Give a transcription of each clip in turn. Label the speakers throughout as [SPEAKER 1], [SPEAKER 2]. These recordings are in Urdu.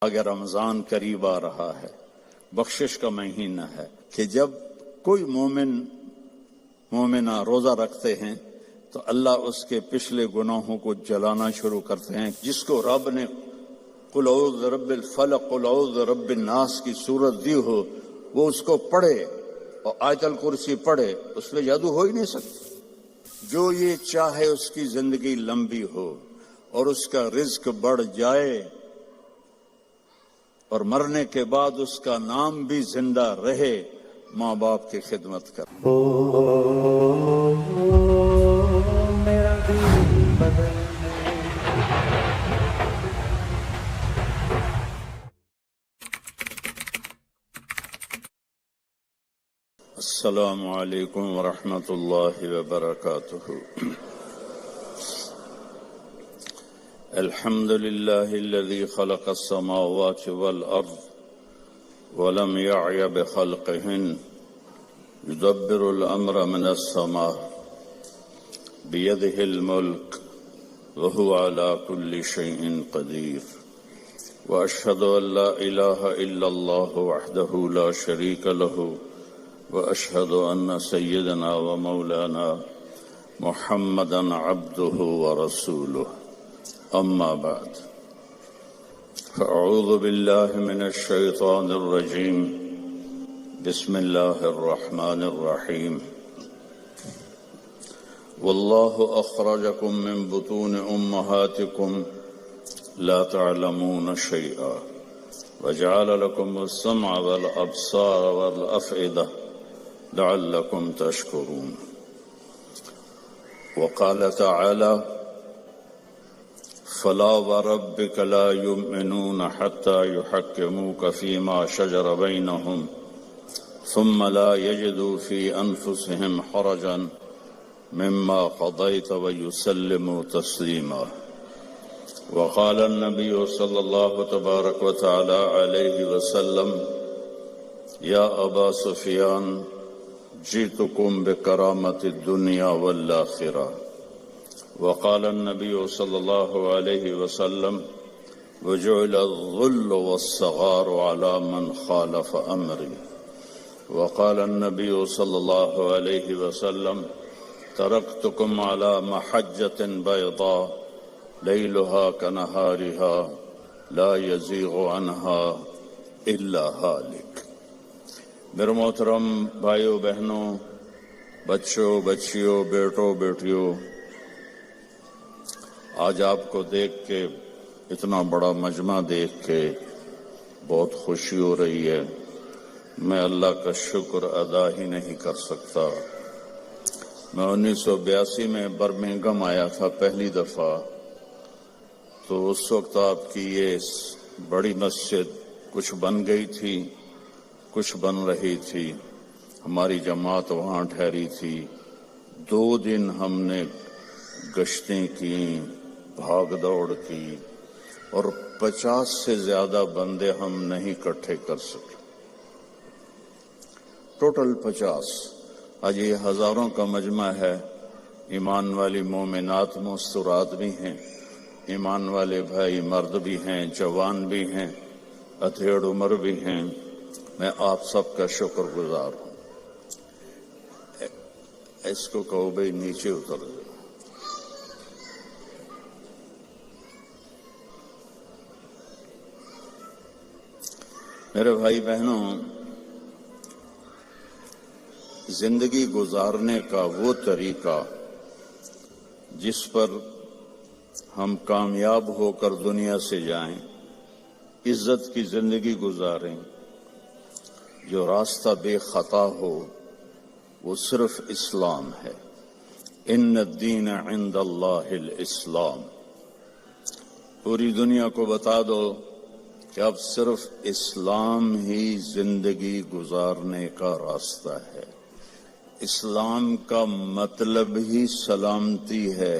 [SPEAKER 1] اگر رمضان قریب آ رہا ہے، بخشش کا مہینہ ہے کہ جب کوئی مومنہ روزہ رکھتے ہیں تو اللہ اس کے پچھلے گناہوں کو جلانا شروع کرتے ہیں. جس کو رب نے قل اعوذ برب الفلق قل اعوذ برب الناس کی صورت دی ہو، وہ اس کو پڑھے اور آیت الکرسی پڑھے، اس پہ جادو ہو ہی نہیں سکتا. جو یہ چاہے اس کی زندگی لمبی ہو اور اس کا رزق بڑھ جائے اور مرنے کے بعد اس کا نام بھی زندہ رہے، ماں باپ کی خدمت کر.
[SPEAKER 2] میرا دل بدل
[SPEAKER 1] السلام علیکم ورحمۃ اللہ وبرکاتہ. الحمد للہ الذی خلق السماوات والارض ولم يعي بخلقهن يدبر الامر من السماء بيده الملك وهو على كل شيء قدير واشهد ان لا اله الا الله وحده لا شريك له واشهد ان سيدنا ومولانا محمدا عبده ورسوله. اما بعد فاعوذ بالله من الشيطان الرجيم. بسم الله الرحمن الرحيم. والله اخرجكم من بطون امهاتكم لا تعلمون شيئا وجعل لكم السمع والابصار والافئده لعلكم تشكرون. وقال تعالى فلا وربك لا يؤمنون حتى يحكموك فيما شجر بينهم ثم لا يجدوا في أنفسهم حرجا مما قضيت ويسلموا تسليما. وقال النبي صلى الله تبارك وتعالى عليه وسلم يا أبا سفيان جئتكم بكرامة الدنيا والآخرة. وقال النبي صلى الله عليه وسلم وجعل الذل والصغار على من خالف أمري. وقال النبي صلى الله عليه وسلم تركتكم على محجة بيضاء ليلها كنهارها لا يزيغ عنها إلا هالك. میرے محترم بھائیوں بہنوں، بچوں بچیوں، بیٹوں بیٹیوں، آج آپ کو دیکھ کے، اتنا بڑا مجمع دیکھ کے بہت خوشی ہو رہی ہے. میں اللہ کا شکر ادا ہی نہیں کر سکتا. میں 1982 میں برمنگھم آیا تھا پہلی دفعہ، تو اس وقت آپ کی یہ بڑی مسجد کچھ بن گئی تھی، کچھ بن رہی تھی. ہماری جماعت وہاں ٹھہری تھی. 2 دن ہم نے گشتیں کی، بھاگ دوڑ کی، اور 50 سے زیادہ بندے ہم نہیں اکٹھے کر سکے. ٹوٹل 50. آج یہ ہزاروں کا مجمع ہے. ایمان والی مومنات مستورات بھی ہیں، ایمان والے بھائی مرد بھی ہیں، جوان بھی ہیں، ادھیڑ عمر بھی ہیں. میں آپ سب کا شکر گزار ہوں. اس کو کہو بھائی نیچے اتر جائے. میرے بھائی بہنوں، زندگی گزارنے کا وہ طریقہ جس پر ہم کامیاب ہو کر دنیا سے جائیں، عزت کی زندگی گزاریں، جو راستہ بے خطا ہو، وہ صرف اسلام ہے. ان الدین عند اللہ الاسلام. پوری دنیا کو بتا دو کہ اب صرف اسلام ہی زندگی گزارنے کا راستہ ہے. اسلام کا مطلب ہی سلامتی ہے.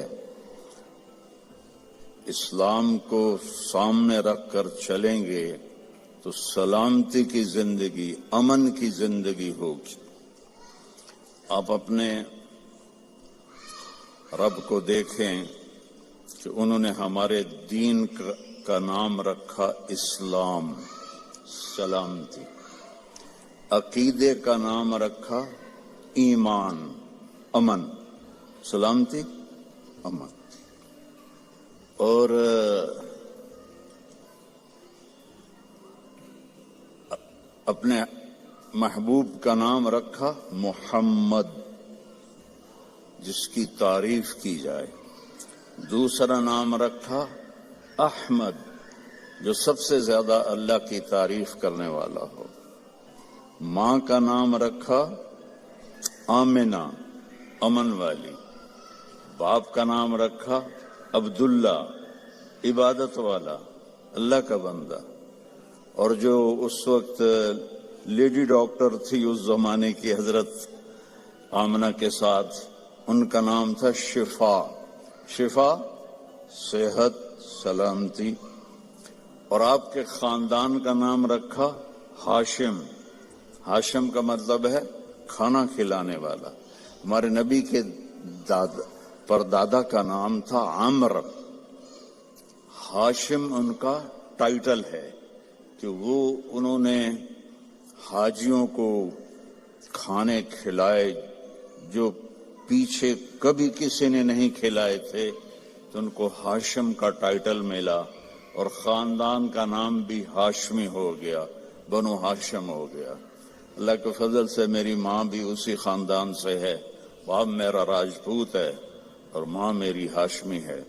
[SPEAKER 1] اسلام کو سامنے رکھ کر چلیں گے تو سلامتی کی زندگی، امن کی زندگی ہوگی. آپ اپنے رب کو دیکھیں کہ انہوں نے ہمارے دین کا نام رکھا اسلام، سلامتی، عقیدے کا نام رکھا ایمان، امن، سلامتی، امن، اور اپنے محبوب کا نام رکھا محمد، جس کی تعریف کی جائے۔ دوسرا نام رکھا احمد، جو سب سے زیادہ اللہ کی تعریف کرنے والا ہو۔ ماں کا نام رکھا آمنہ، امن والی۔ باپ کا نام رکھا عبداللہ، عبادت والا، اللہ کا بندہ۔ اور جو اس وقت لیڈی ڈاکٹر تھی اس زمانے کی حضرت آمنہ کے ساتھ، ان کا نام تھا شفا، شفا صحت، سلامتی۔ اور آپ کے خاندان کا نام رکھا ہاشم، ہاشم کا مطلب ہے کھانا کھلانے والا۔ ہمارے نبی کے پردادا کا نام تھا عمرو، ہاشم ان کا ٹائٹل ہے کہ انہوں نے حاجیوں کو کھانے کھلائے جو پیچھے کبھی کسی نے نہیں کھلائے تھے، تو ان کو ہاشم کا ٹائٹل ملا، اور خاندان کا نام بھی ہاشمی ہو گیا، بنو ہاشم ہو گیا۔ اللہ کے فضل سے میری ماں بھی اسی خاندان سے ہے، باپ میرا راجپوت ہے اور ماں میری ہاشمی ہے۔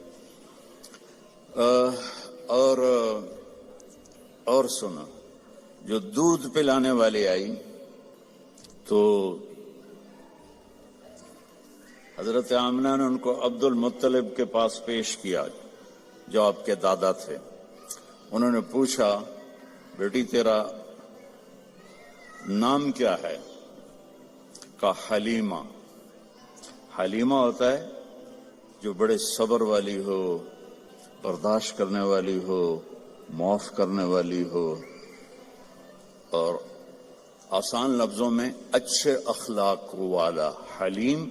[SPEAKER 1] اور سنو، جو دودھ پلانے والی آئی تو حضرت آمنہ نے ان کو عبد المطلب کے پاس پیش کیا، جو آپ کے دادا تھے۔ انہوں نے پوچھا، بیٹی تیرا نام کیا ہے؟ کہا حلیمہ۔ حلیمہ ہوتا ہے جو بڑے صبر والی ہو، برداشت کرنے والی ہو، معاف کرنے والی ہو، اور آسان لفظوں میں اچھے اخلاق والا حلیم،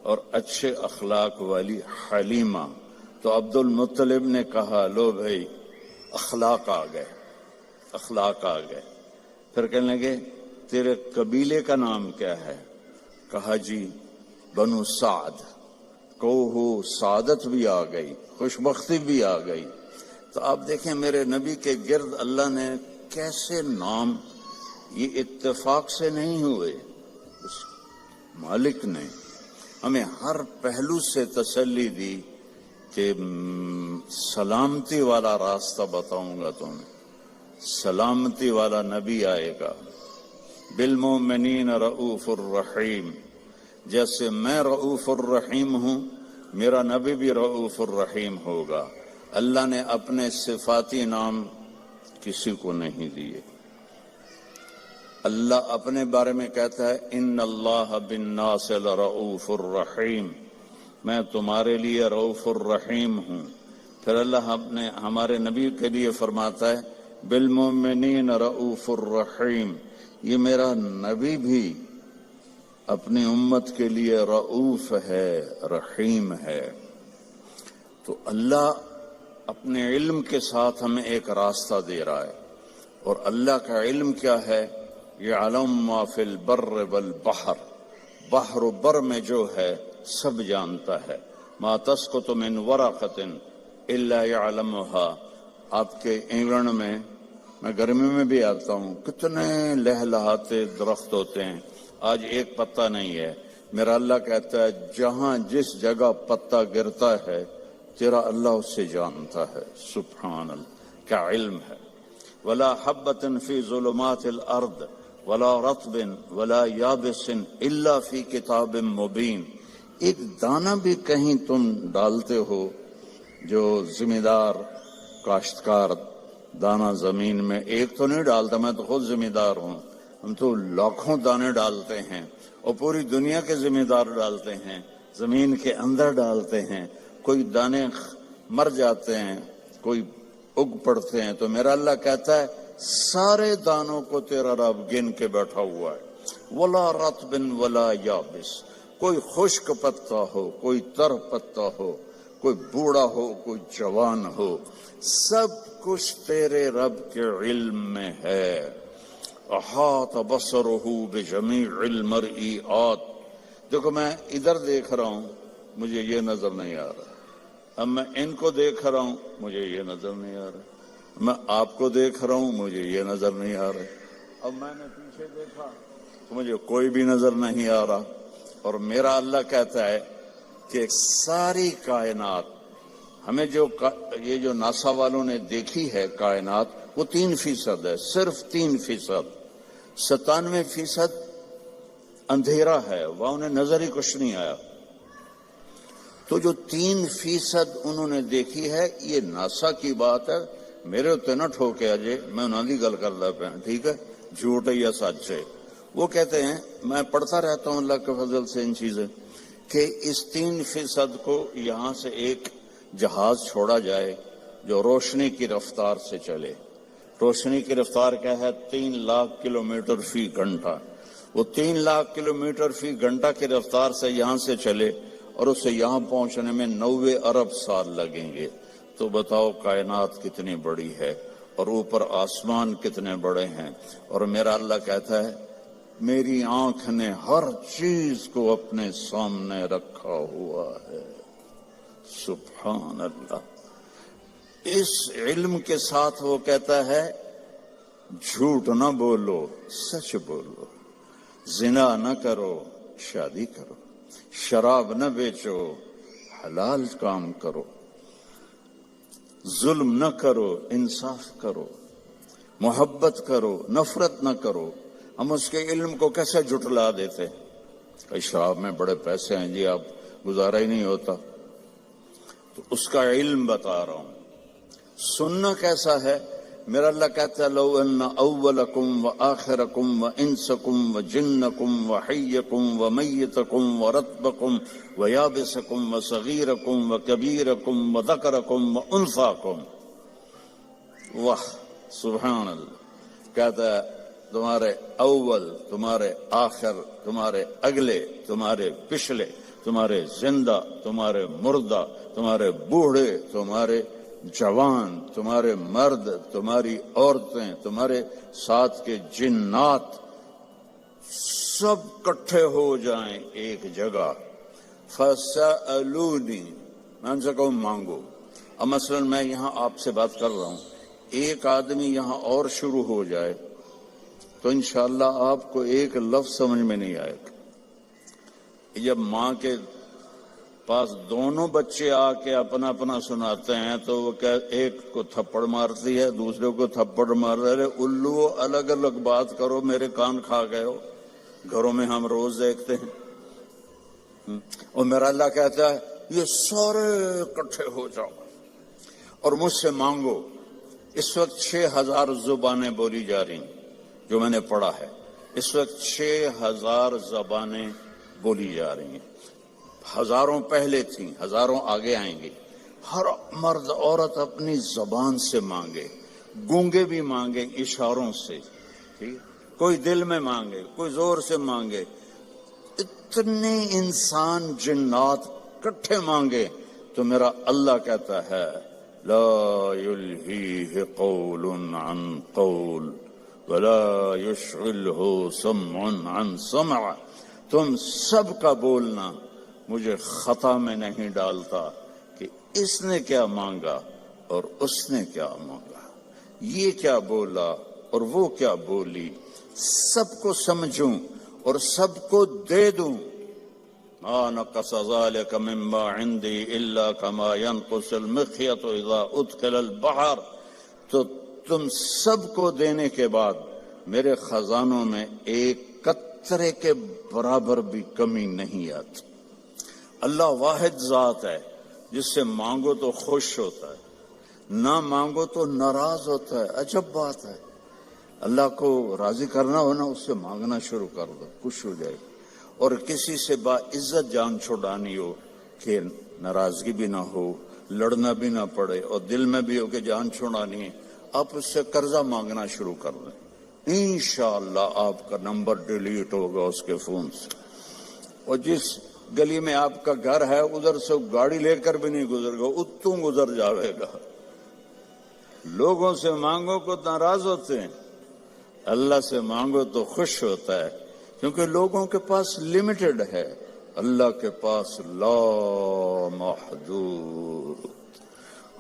[SPEAKER 1] اور اچھے اخلاق والی حلیمہ۔ تو عبد المطلب نے کہا، لو بھائی اخلاق آ گئے، اخلاق آ گئے۔ پھر کہنے لگے، تیرے قبیلے کا نام کیا ہے؟ کہا جی بنو سعد۔ ہو سعادت بھی آ گئی، خوشبختی بھی آ گئی۔ تو آپ دیکھیں میرے نبی کے گرد اللہ نے کیسے نام، یہ اتفاق سے نہیں ہوئے، اس مالک نے ہمیں ہر پہلو سے تسلی دی کہ سلامتی والا راستہ بتاؤں گا تمہیں، سلامتی والا نبی آئے گا۔ بالمؤمنین رؤوف الرحیم، جیسے میں رؤوف الرحیم ہوں، میرا نبی بھی رؤوف الرحیم ہوگا۔ اللہ نے اپنے صفاتی نام کسی کو نہیں دیے۔ اللہ اپنے بارے میں کہتا ہے، ان اللہ بالناس لرؤوف الرحیم، میں تمہارے لیے رؤوف الرحیم ہوں۔ پھر اللہ ہمارے نبی کے لیے فرماتا ہے، بالمؤمنین رؤوف الرحیم، یہ میرا نبی بھی اپنی امت کے لیے رؤوف ہے، رحیم ہے۔ تو اللہ اپنے علم کے ساتھ ہمیں ایک راستہ دے رہا ہے، اور اللہ کا علم کیا ہے؟ یعلم ما فی البر والبحر، بحر و بر میں جو ہے سب جانتا ہے۔ ما تسقط من ورقۃ الا یعلمها۔ آپ کے انگلینڈ میں گرمی میں بھی آتا ہوں، کتنے لہلہاتے درخت ہوتے ہیں، آج ایک پتا نہیں ہے۔ میرا اللہ کہتا ہے جہاں جس جگہ پتا گرتا ہے تیرا اللہ اسے جانتا ہے۔ سبحان اللہ، کیا علم ہے۔ ولا حبۃ فی ظلمات الارض ولا رطب ولا یابس الا فی کتاب مبین۔ ایک دانہ بھی کہیں تم ڈالتے ہو، جو ذمہ دار کاشتکار دانہ زمین میں ایک تو نہیں ڈالتا، میں تو خود ذمہ دار ہوں، ہم تو لاکھوں دانے ڈالتے ہیں، اور پوری دنیا کے ذمہ دار ڈالتے ہیں، زمین کے اندر ڈالتے ہیں، کوئی دانے مر جاتے ہیں، کوئی اگ پڑتے ہیں۔ تو میرا اللہ کہتا ہے سارے دانوں کو تیرا رب گن کے بیٹھا ہوا ہے۔ ولا رطب ولا یابس، کوئی خشک پتا ہو، کوئی تر پتا ہو، کوئی بوڑھا ہو کوئی جوان ہو، سب کچھ تیرے رب کے علم میں ہے۔ احاط بصرہ بجمیع المرئیات۔ دیکھو میں ادھر دیکھ رہا ہوں، مجھے یہ نظر نہیں آ رہا، اب میں ان کو دیکھ رہا ہوں، مجھے یہ نظر نہیں آ رہا، میں آپ کو دیکھ رہا ہوں، مجھے یہ نظر نہیں آ رہا، اب میں نے پیچھے دیکھا تو مجھے کوئی بھی نظر نہیں آ رہا۔ اور میرا اللہ کہتا ہے کہ ساری کائنات ہمیں یہ جو ناسا والوں نے دیکھی ہے کائنات، وہ 3% ہے، صرف 3%۔ 97% اندھیرا ہے، وہ انہیں نظر ہی کچھ نہیں آیا۔ تو جو 3% انہوں نے دیکھی ہے، یہ ناسا کی بات ہے، میرے اتنے نہ ٹھوکے اجے، میں انہوں کی گل کرتا پیا، ٹھیک ہے، جھوٹ ہے یا سچ ہے۔ وہ کہتے ہیں، میں پڑھتا رہتا ہوں اللہ کے فضل سے ان چیزیں، کہ اس 3% کو یہاں سے ایک جہاز چھوڑا جائے جو روشنی کی رفتار سے چلے۔ روشنی کی رفتار کیا ہے؟ 3 لاکھ کلومیٹر فی گھنٹہ۔ وہ 3 لاکھ کلومیٹر فی گھنٹہ کی رفتار سے یہاں سے چلے اور اسے یہاں پہنچنے میں 90 ارب سال لگیں گے۔ تو بتاؤ کائنات کتنی بڑی ہے اور اوپر آسمان کتنے بڑے ہیں۔ اور میرا اللہ کہتا ہے میری آنکھ نے ہر چیز کو اپنے سامنے رکھا ہوا ہے۔ سبحان اللہ۔ اس علم کے ساتھ وہ کہتا ہے جھوٹ نہ بولو، سچ بولو، زنا نہ کرو، شادی کرو، شراب نہ بیچو، حلال کام کرو، ظلم نہ کرو، انصاف کرو، محبت کرو، نفرت نہ کرو۔ ہم اس کے علم کو کیسے جھٹلا دیتے؟ کہ شراب میں بڑے پیسے ہیں جی، آپ گزارا ہی نہیں ہوتا۔ تو اس کا علم بتا رہا ہوں۔ سننا کیسا ہے؟ میرا اللہ کہتا ہے لو ان اولکم وآخرکم وانسکم وجنکم وحیکم ومیتکم ورطبکم ویابسکم وصغیرکم وکبیرکم وذکرکم وانثاکم۔ واہ سبحان اللہ۔ کہتا ہے تمہارے اول، تمہارے آخر، تمہارے اگلے، تمہارے پچھلے، تمہارے زندہ، تمہارے مردہ، تمہارے بوڑھے، تمہارے جوان، تمہارے مرد، تمہاری عورتیں، تمہارے ساتھ کے جنات، سب کٹھے ہو جائیں ایک جگہ۔ فَسَأَلُونِي، میں ان سے کہوں مانگو۔ اب مثلا میں یہاں آپ سے بات کر رہا ہوں، ایک آدمی یہاں اور شروع ہو جائے تو انشاءاللہ آپ کو ایک لفظ سمجھ میں نہیں آئے گا۔ جب ماں کے پاس دونوں بچے آ کے اپنا اپنا سناتے ہیں تو وہ ایک کو تھپڑ مارتی ہے، دوسرے کو تھپڑ مار رہے، الو الگ الگ بات کرو، میرے کان کھا گئے ہو۔ گھروں میں ہم روز دیکھتے ہیں۔ اور میرا اللہ کہتا ہے یہ سارے اکٹھے ہو جاؤ اور مجھ سے مانگو۔ اس وقت 6000 زبانیں بولی جا رہی ہیں جو میں نے پڑھا ہے، اس وقت 6000 زبانیں بولی جا رہی ہیں۔ ہزاروں پہلے تھیں، ہزاروں آگے آئیں گی۔ ہر مرد عورت اپنی زبان سے مانگے، گونگے بھی مانگے اشاروں سے، ٹھیک؟ کوئی دل میں مانگے، کوئی زور سے مانگے، اتنے انسان جنات کٹھے مانگے تو میرا اللہ کہتا ہے لا یلہیہ قول عن قول ولا یشغلہ سمع عن سمع۔ تم سب کا بولنا مجھے خطا میں نہیں ڈالتا کہ اس نے کیا مانگا اور اس نے کیا مانگا، یہ کیا بولا اور وہ کیا بولی، سب کو سمجھوں اور سب کو دے دوں۔ ما نقص ذلك مما عندي الا كما ينقص المخيط اذا ادخل البحر۔ تو تم سب کو دینے کے بعد میرے خزانوں میں ایک قطرے کے برابر بھی کمی نہیں آتی۔ اللہ واحد ذات ہے، جس سے مانگو تو خوش ہوتا ہے، نہ مانگو تو ناراض ہوتا ہے۔ عجب بات ہے، اللہ کو راضی کرنا ہو نا، اس سے مانگنا شروع کر دو، خوش ہو جائے گا۔ اور کسی سے با عزت جان چھڑانی ہو کہ ناراضگی بھی نہ ہو، لڑنا بھی نہ پڑے، اور دل میں بھی ہو کہ جان چھڑانی ہے، آپ اس سے قرضہ مانگنا شروع کر دیں، انشاءاللہ آپ کا نمبر ڈیلیٹ ہوگا اس کے فون سے۔ اور جس گلی میں آپ کا گھر ہے، ادھر سے گاڑی لے کر بھی نہیں گزر گا، اتوں گزر جاوے گا۔ لوگوں سے مانگو کو ناراض ہوتے ہیں، اللہ سے مانگو تو خوش ہوتا ہے، کیونکہ لوگوں کے پاس لمیٹڈ ہے، اللہ کے پاس لا محدود۔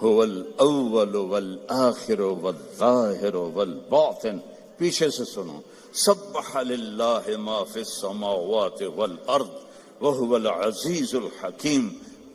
[SPEAKER 1] هو الاول والآخر والظاہر والباطن، پیچھے سے سنو، سبح للہ ما فی السماوات والارض وهو العزیز الحکیم،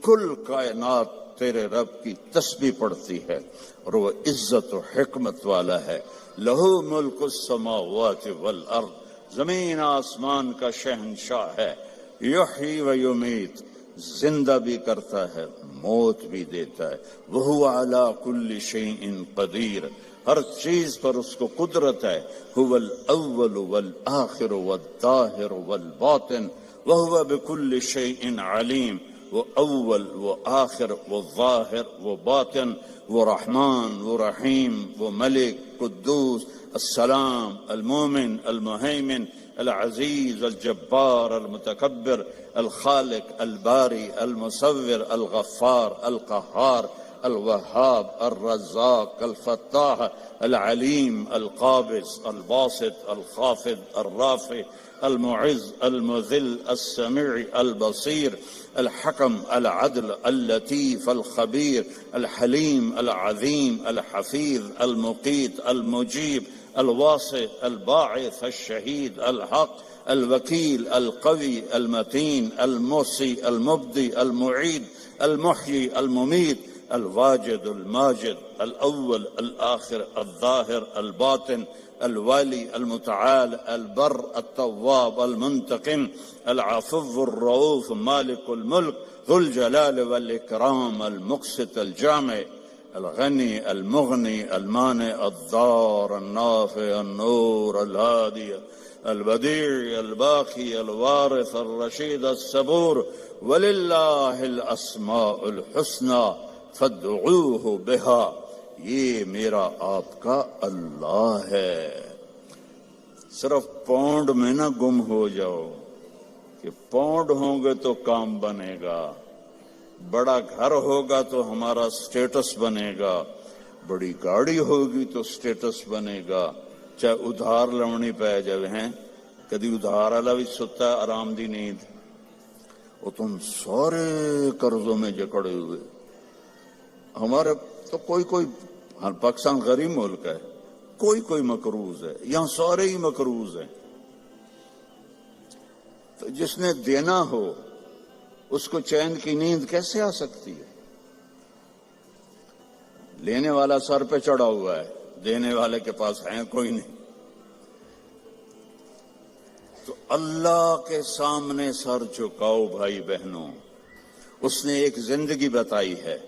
[SPEAKER 1] کل کائنات تیرے رب کی تسبیح پڑھتی ہے اور وہ عزت و حکمت والا ہے۔ لہو ملک السماوات والارض، زمین آسمان کا شہنشاہ ہے۔ یحیی و یمیت، زندہ بھی کرتا ہے موت بھی دیتا ہے۔ وہو علی کل شیء قدیر، ہر چیز پر اس کو قدرت ہے۔ هو الاول والآخر والظاہر والباطن وهو بكل شيء علیم، وہ اول، وہ آخر، وہ ظاہر، وہ باطن، وہ رحمان، وہ رحیم، وہ ملک، قدوس، السلام، المومن، المہیمن، العزیز، الجبار، المتکبر، الخالق، الباری، المصور، الغفار، القہار، الوہاب، الرزاق، الفتاح، العلیم، القابض، الباسط، الخافض، الرافع، المعز، المذل، السمیع، البصیر، الحکم، العدل، اللطیف، الخبیر، الحلیم، العظیم، الحفیظ، المقیت، المجیب، الواسع، الباعث، الشہید، الحق، الوکیل، القوی، المتین، المحصی، المبدی، المعید، المحیی، الممیت، الواجد، الماجد، الاول، الآخر، الظاہر، الباطن، الوالی، المتعال، البر، التواب، المنتقم، العفو، الرؤوف، مالک الملک، ذو الجلال والاکرام، المقسط، الجامع، الغنی، المغنی، المانع، الضار، النافع، النور، الهادی، البدیع، الباقی، الوارث، الرشید، الصبور، وللہ الاسماء الحسنی فادعوہ بہا، یہ میرا آپ کا اللہ ہے۔ صرف پونڈ میں نہ گم ہو جاؤ کہ پونڈ ہوں گے تو کام بنے گا، بڑا گھر ہوگا تو ہمارا سٹیٹس بنے گا، بڑی گاڑی ہوگی تو سٹیٹس بنے گا، چاہے ادھار لونی پہ جب ہیں، کدی ادھار والا بھی ستا ہے آرام دی نیند، وہ تم سارے قرضوں میں جکڑے ہوئے۔ ہمارے تو کوئی پاکستان غریب ملک ہے، کوئی مقروض ہے، یہاں سارے ہی مقروض ہیں۔ تو جس نے دینا ہو اس کو چین کی نیند کیسے آ سکتی ہے؟ لینے والا سر پہ چڑھا ہوا ہے، دینے والے کے پاس ہے کوئی نہیں۔ تو اللہ کے سامنے سر جھکاؤ بھائی بہنوں۔ اس نے ایک زندگی بتائی ہے،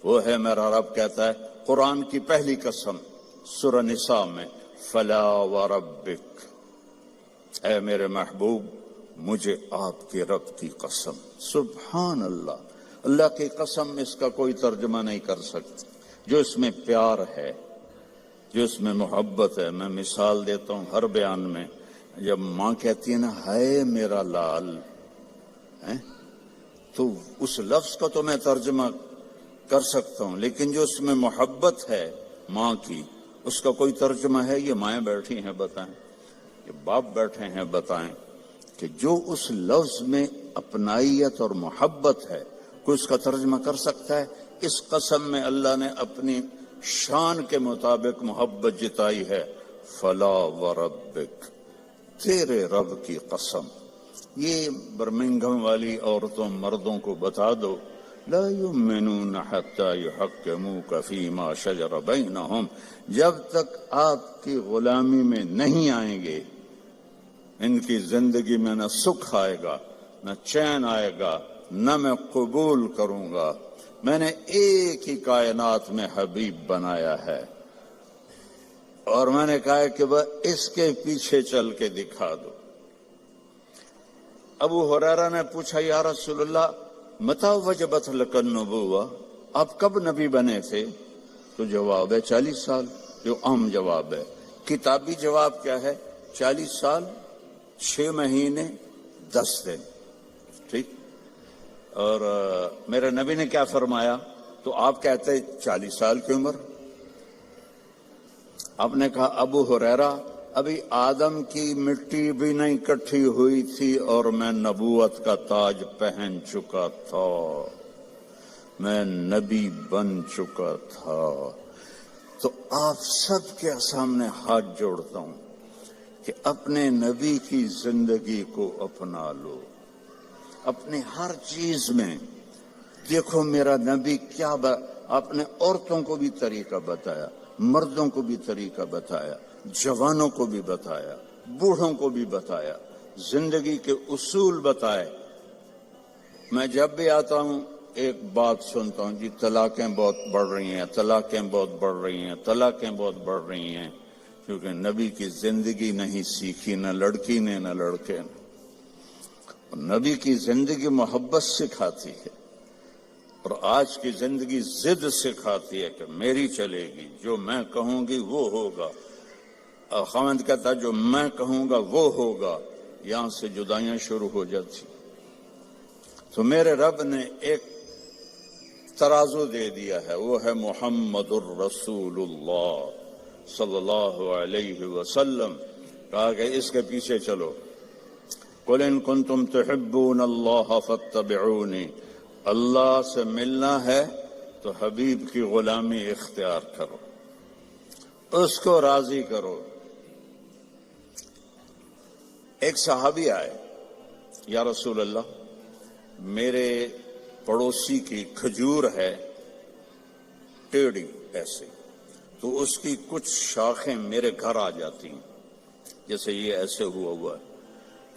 [SPEAKER 1] وہ ہے میرا رب کہتا ہے قرآن کی پہلی قسم سورہ نساء میں، فلا وربک، اے میرے محبوب مجھے آپ کے رب کی قسم۔ سبحان اللہ، اللہ کی قسم اس کا کوئی ترجمہ نہیں کر سکتا۔ جو اس میں پیار ہے، جو اس میں محبت ہے، میں مثال دیتا ہوں ہر بیان میں، جب ماں کہتی ہے نا ہائے میرا لال، تو اس لفظ کا تو میں ترجمہ کر سکتا ہوں، لیکن جو اس میں محبت ہے ماں کی، اس کا کوئی ترجمہ ہے؟ یہ مائیں بیٹھی ہیں بتائیں، یہ باپ بیٹھے ہیں بتائیں کہ جو اس لفظ میں اپنائیت اور محبت ہے، کوئی اس کا ترجمہ کر سکتا ہے؟ اس قسم میں اللہ نے اپنی شان کے مطابق محبت جتائی ہے، فلا وربک، تیرے رب کی قسم۔ یہ برمنگھم والی عورتوں مردوں کو بتا دو، لا یؤمنون حتی یحکموک فیما شجر بینہم، جب تک آپ کی غلامی میں نہیں آئیں گے ان کی زندگی میں نہ سکھ آئے گا، نہ چین آئے گا، نہ میں قبول کروں گا۔ میں نے ایک ہی کائنات میں حبیب بنایا ہے اور میں نے کہا کہ وہ اس کے پیچھے چل کے دکھا دو۔ ابو ہریرہ نے پوچھا یا رسول اللہ متی وجبت لک النبوہ، آپ کب نبی بنے تھے؟ تو جواب ہے 40 سال، جو عام جواب ہے۔ کتابی جواب کیا ہے؟ 40 سال 6 مہینے 10 دن، ٹھیک۔ اور میرے نبی نے کیا فرمایا؟ تو آپ کہتے 40 سال کی عمر. آپ نے کہا ابو ہریرہ ابھی آدم کی مٹی بھی نہیں اکٹھی ہوئی تھی اور میں نبوت کا تاج پہن چکا تھا، میں نبی بن چکا تھا. تو آپ سب کے سامنے ہاتھ جوڑتا ہوں کہ اپنے نبی کی زندگی کو اپنا لو. اپنے ہر چیز میں دیکھو میرا نبی کیا آپ نے عورتوں کو بھی طریقہ بتایا، مردوں کو بھی طریقہ بتایا، جوانوں کو بھی بتایا، بوڑھوں کو بھی بتایا، زندگی کے اصول بتائے. میں جب بھی آتا ہوں ایک بات سنتا ہوں، جی طلاقیں بہت بڑھ رہی ہیں، طلاقیں بہت بڑھ رہی ہیں، طلاقیں بہت بڑھ رہی ہیں، کیونکہ نبی کی زندگی نہیں سیکھی، نہ لڑکی نے نہ لڑکے نے. نبی کی زندگی محبت سکھاتی ہے، اور آج کی زندگی ضد سکھاتی ہے کہ میری چلے گی، جو میں کہوں گی وہ ہوگا. خاوند کہتا جو میں کہوں گا وہ ہوگا. یہاں سے جدائیاں شروع ہو جاتی. تو میرے رب نے ایک ترازو دے دیا ہے، وہ ہے محمد الرسول اللہ صلی اللہ علیہ وسلم. کہا کہ اس کے پیچھے چلو. قل ان کنتم تحبون اللہ فاتبعونی. اللہ سے ملنا ہے تو حبیب کی غلامی اختیار کرو، اس کو راضی کرو. ایک صحابی آئے، یا رسول اللہ میرے پڑوسی کی کھجور ہے ٹیڑھی ایسے، تو اس کی کچھ شاخیں میرے گھر آ جاتی ہیں، جیسے یہ ایسے ہوا ہے.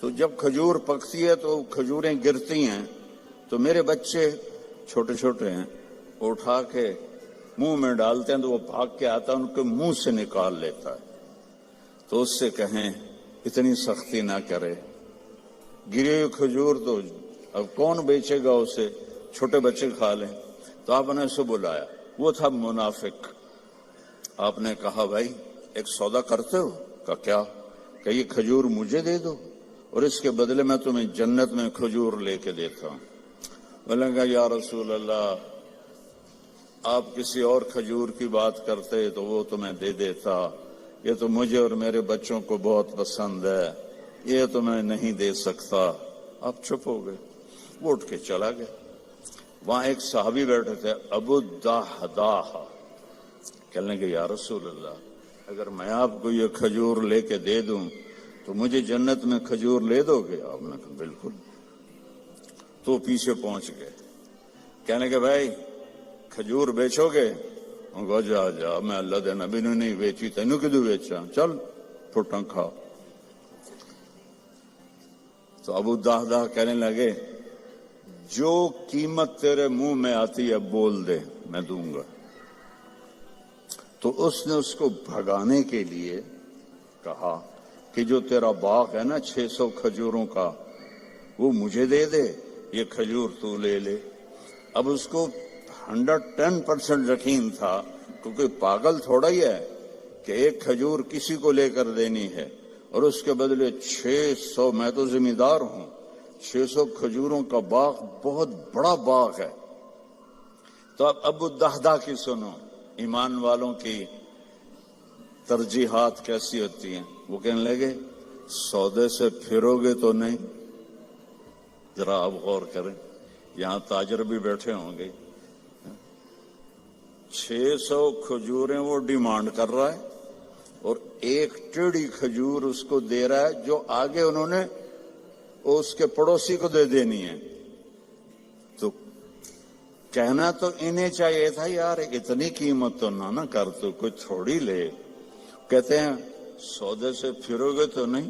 [SPEAKER 1] تو جب کھجور پکتی ہے تو کھجوریں گرتی ہیں، تو میرے بچے چھوٹے چھوٹے ہیں، اٹھا کے منہ میں ڈالتے ہیں تو وہ بھاگ کے آتا ہے، ان کے منہ سے نکال لیتا ہے. تو اس سے کہیں اتنی سختی نہ کرے، گری ہوئی کھجور تو اب کون بیچے گا اسے، چھوٹے بچے کھا لیں. تو آپ نے اسے بلایا، وہ تھا منافق. آپ نے کہا بھائی ایک سودا کرتے ہو؟ کہا کیا؟ کہ یہ کھجور مجھے دے دو اور اس کے بدلے میں تمہیں جنت میں کھجور لے کے دیتا ہوں. بولیں گا یا رسول اللہ آپ کسی اور کھجور کی بات کرتے تو وہ تمہیں دے دیتا، یہ تو مجھے اور میرے بچوں کو بہت پسند ہے، یہ تو میں نہیں دے سکتا. آپ چپ ہو گئے، وہ اٹھ کے چلا گیا. وہاں ایک صحابی بیٹھے تھے ابو الدحداح. کہنے لگے یا رسول اللہ اگر میں آپ کو یہ کھجور لے کے دے دوں تو مجھے جنت میں کھجور لے دو گے؟ آپ نے کہا بالکل. تو پیچھے پہنچ گئے، کہنے لگے بھائی کھجور بیچو گے؟ ان کو جا جا میں اللہ دے نبی نے نہیں بیچی، تینوں کدو بیچا، چل پھٹاں کھا. تو ابو الدحداح کہنے لگے جو قیمت تیرے منہ میں آتی ہے بول دے میں دوں گا. تو اس نے اس کو بھگانے کے لیے کہا کہ جو تیرا باغ ہے نا 600 کھجوروں کا وہ مجھے دے دے، یہ کھجور تو لے لے. اب اس کو 110% یقین تھا، کیونکہ پاگل تھوڑا ہی ہے کہ ایک کھجور کسی کو لے کر دینی ہے اور اس کے بدلے 600. میں تو ذمہ دار ہوں، 600 کھجوروں کا باغ بہت بڑا باغ ہے. تو اب ابو الدحداح کی سنو، ایمان والوں کی ترجیحات کیسی ہوتی ہیں. وہ کہنے لگے سودے سے پھرو گے تو نہیں؟ ذرا آپ غور کریں، یہاں تاجر بھی بیٹھے ہوں گے. 600 کھجوریں وہ ڈیمانڈ کر رہا ہے اور ایک ٹیڑھی کھجور اس کو دے رہا ہے جو آگے انہوں نے اس کے پڑوسی کو دے دینی ہے. تو کہنا تو انہیں چاہیے تھا یار اتنی قیمت تو نہ کر، تو کوئی تھوڑی لے. کہتے ہیں سودے سے پھرو گے تو نہیں؟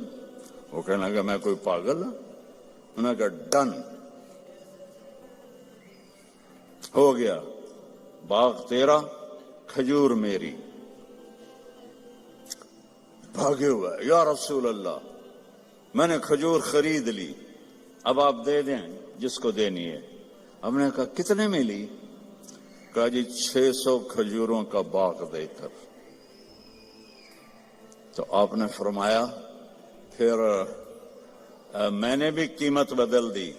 [SPEAKER 1] وہ کہنے لگا میں کوئی پاگل ہوں. انہوں نے کہا ڈن ہو گیا، باغ تیرا کھجور میری. بھاگے ہوا یا رسول اللہ میں نے کھجور خرید لی، اب آپ دے دیں جس کو دینی ہے. ہم نے کہا کتنے میں لی؟ کہا جی 600 کھجوروں کا باغ دے کر. تو آپ نے فرمایا پھر میں نے بھی قیمت بدل دی،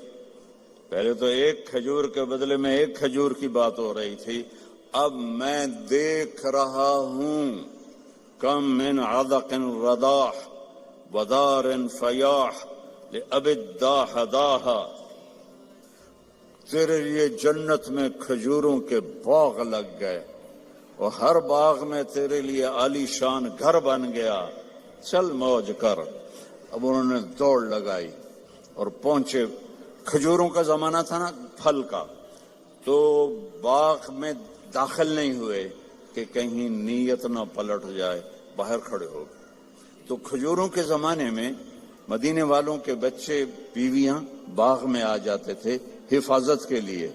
[SPEAKER 1] پہلے تو ایک کھجور کے بدلے میں ایک کھجور کی بات ہو رہی تھی، اب میں دیکھ رہا ہوں کم من عدق رداح ودار فیاح لأب الداح داہا، تیرے لیے جنت میں کھجوروں کے باغ لگ گئے اور ہر باغ میں تیرے لیے عالی شان گھر بن گیا، چل موج کر۔ اب انہوں نے دوڑ لگائی اور پہنچے، کھجوروں کا زمانہ تھا نا، پھل کا، تو باغ میں داخل نہیں ہوئے کہ کہیں نیت نہ پلٹ جائے، باہر کھڑے ہو گئے۔ تو کھجوروں کے زمانے میں مدینے والوں کے بچے بیویاں باغ میں آ جاتے تھے حفاظت کے لیے،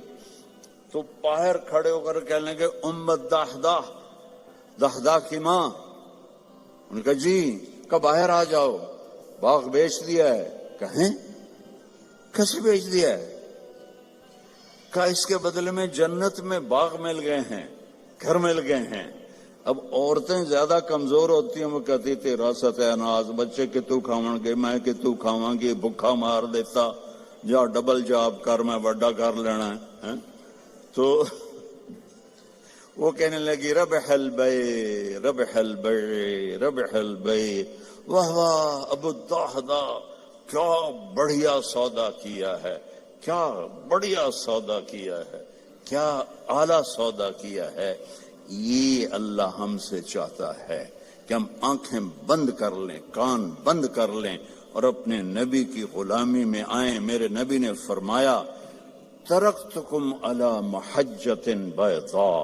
[SPEAKER 1] تو باہر کھڑے ہو کر کہنے لگے امت دہدہ، دہدہ کی ماں۔ ان کا جی کب باہر آ جاؤ، باغ بیچ دیا ہے۔ کہیں کیسے بیچ دیا ہے؟ کہا اس کے بدلے میں جنت میں باغ مل گئے ہیں، گھر مل گئے ہیں۔ اب عورتیں زیادہ کمزور ہوتی ہیں، وہ کہتی تھی راست ہے ناز، بچے کہ تو کھاون گے، میں کہ تو کھاواں گی، بھکھا مار دیتا، جا ڈبل جاب کر، میں بڑا کر لینا ہے۔ تو وہ کہنے لگی ربح البیع ربح البیع ربح البیع، واہ واہ ابو الدہدہ، کیا بڑھیا سودا کیا ہے، کیا بڑھیا سودا کیا ہے، کیا اعلیٰ سودا کیا ہے۔ یہ اللہ ہم سے چاہتا ہے کہ ہم آنکھیں بند کر لیں، کان بند کر لیں اور اپنے نبی کی غلامی میں آئیں۔ میرے نبی نے فرمایا ترکتکم علی محجۃ بیضاء،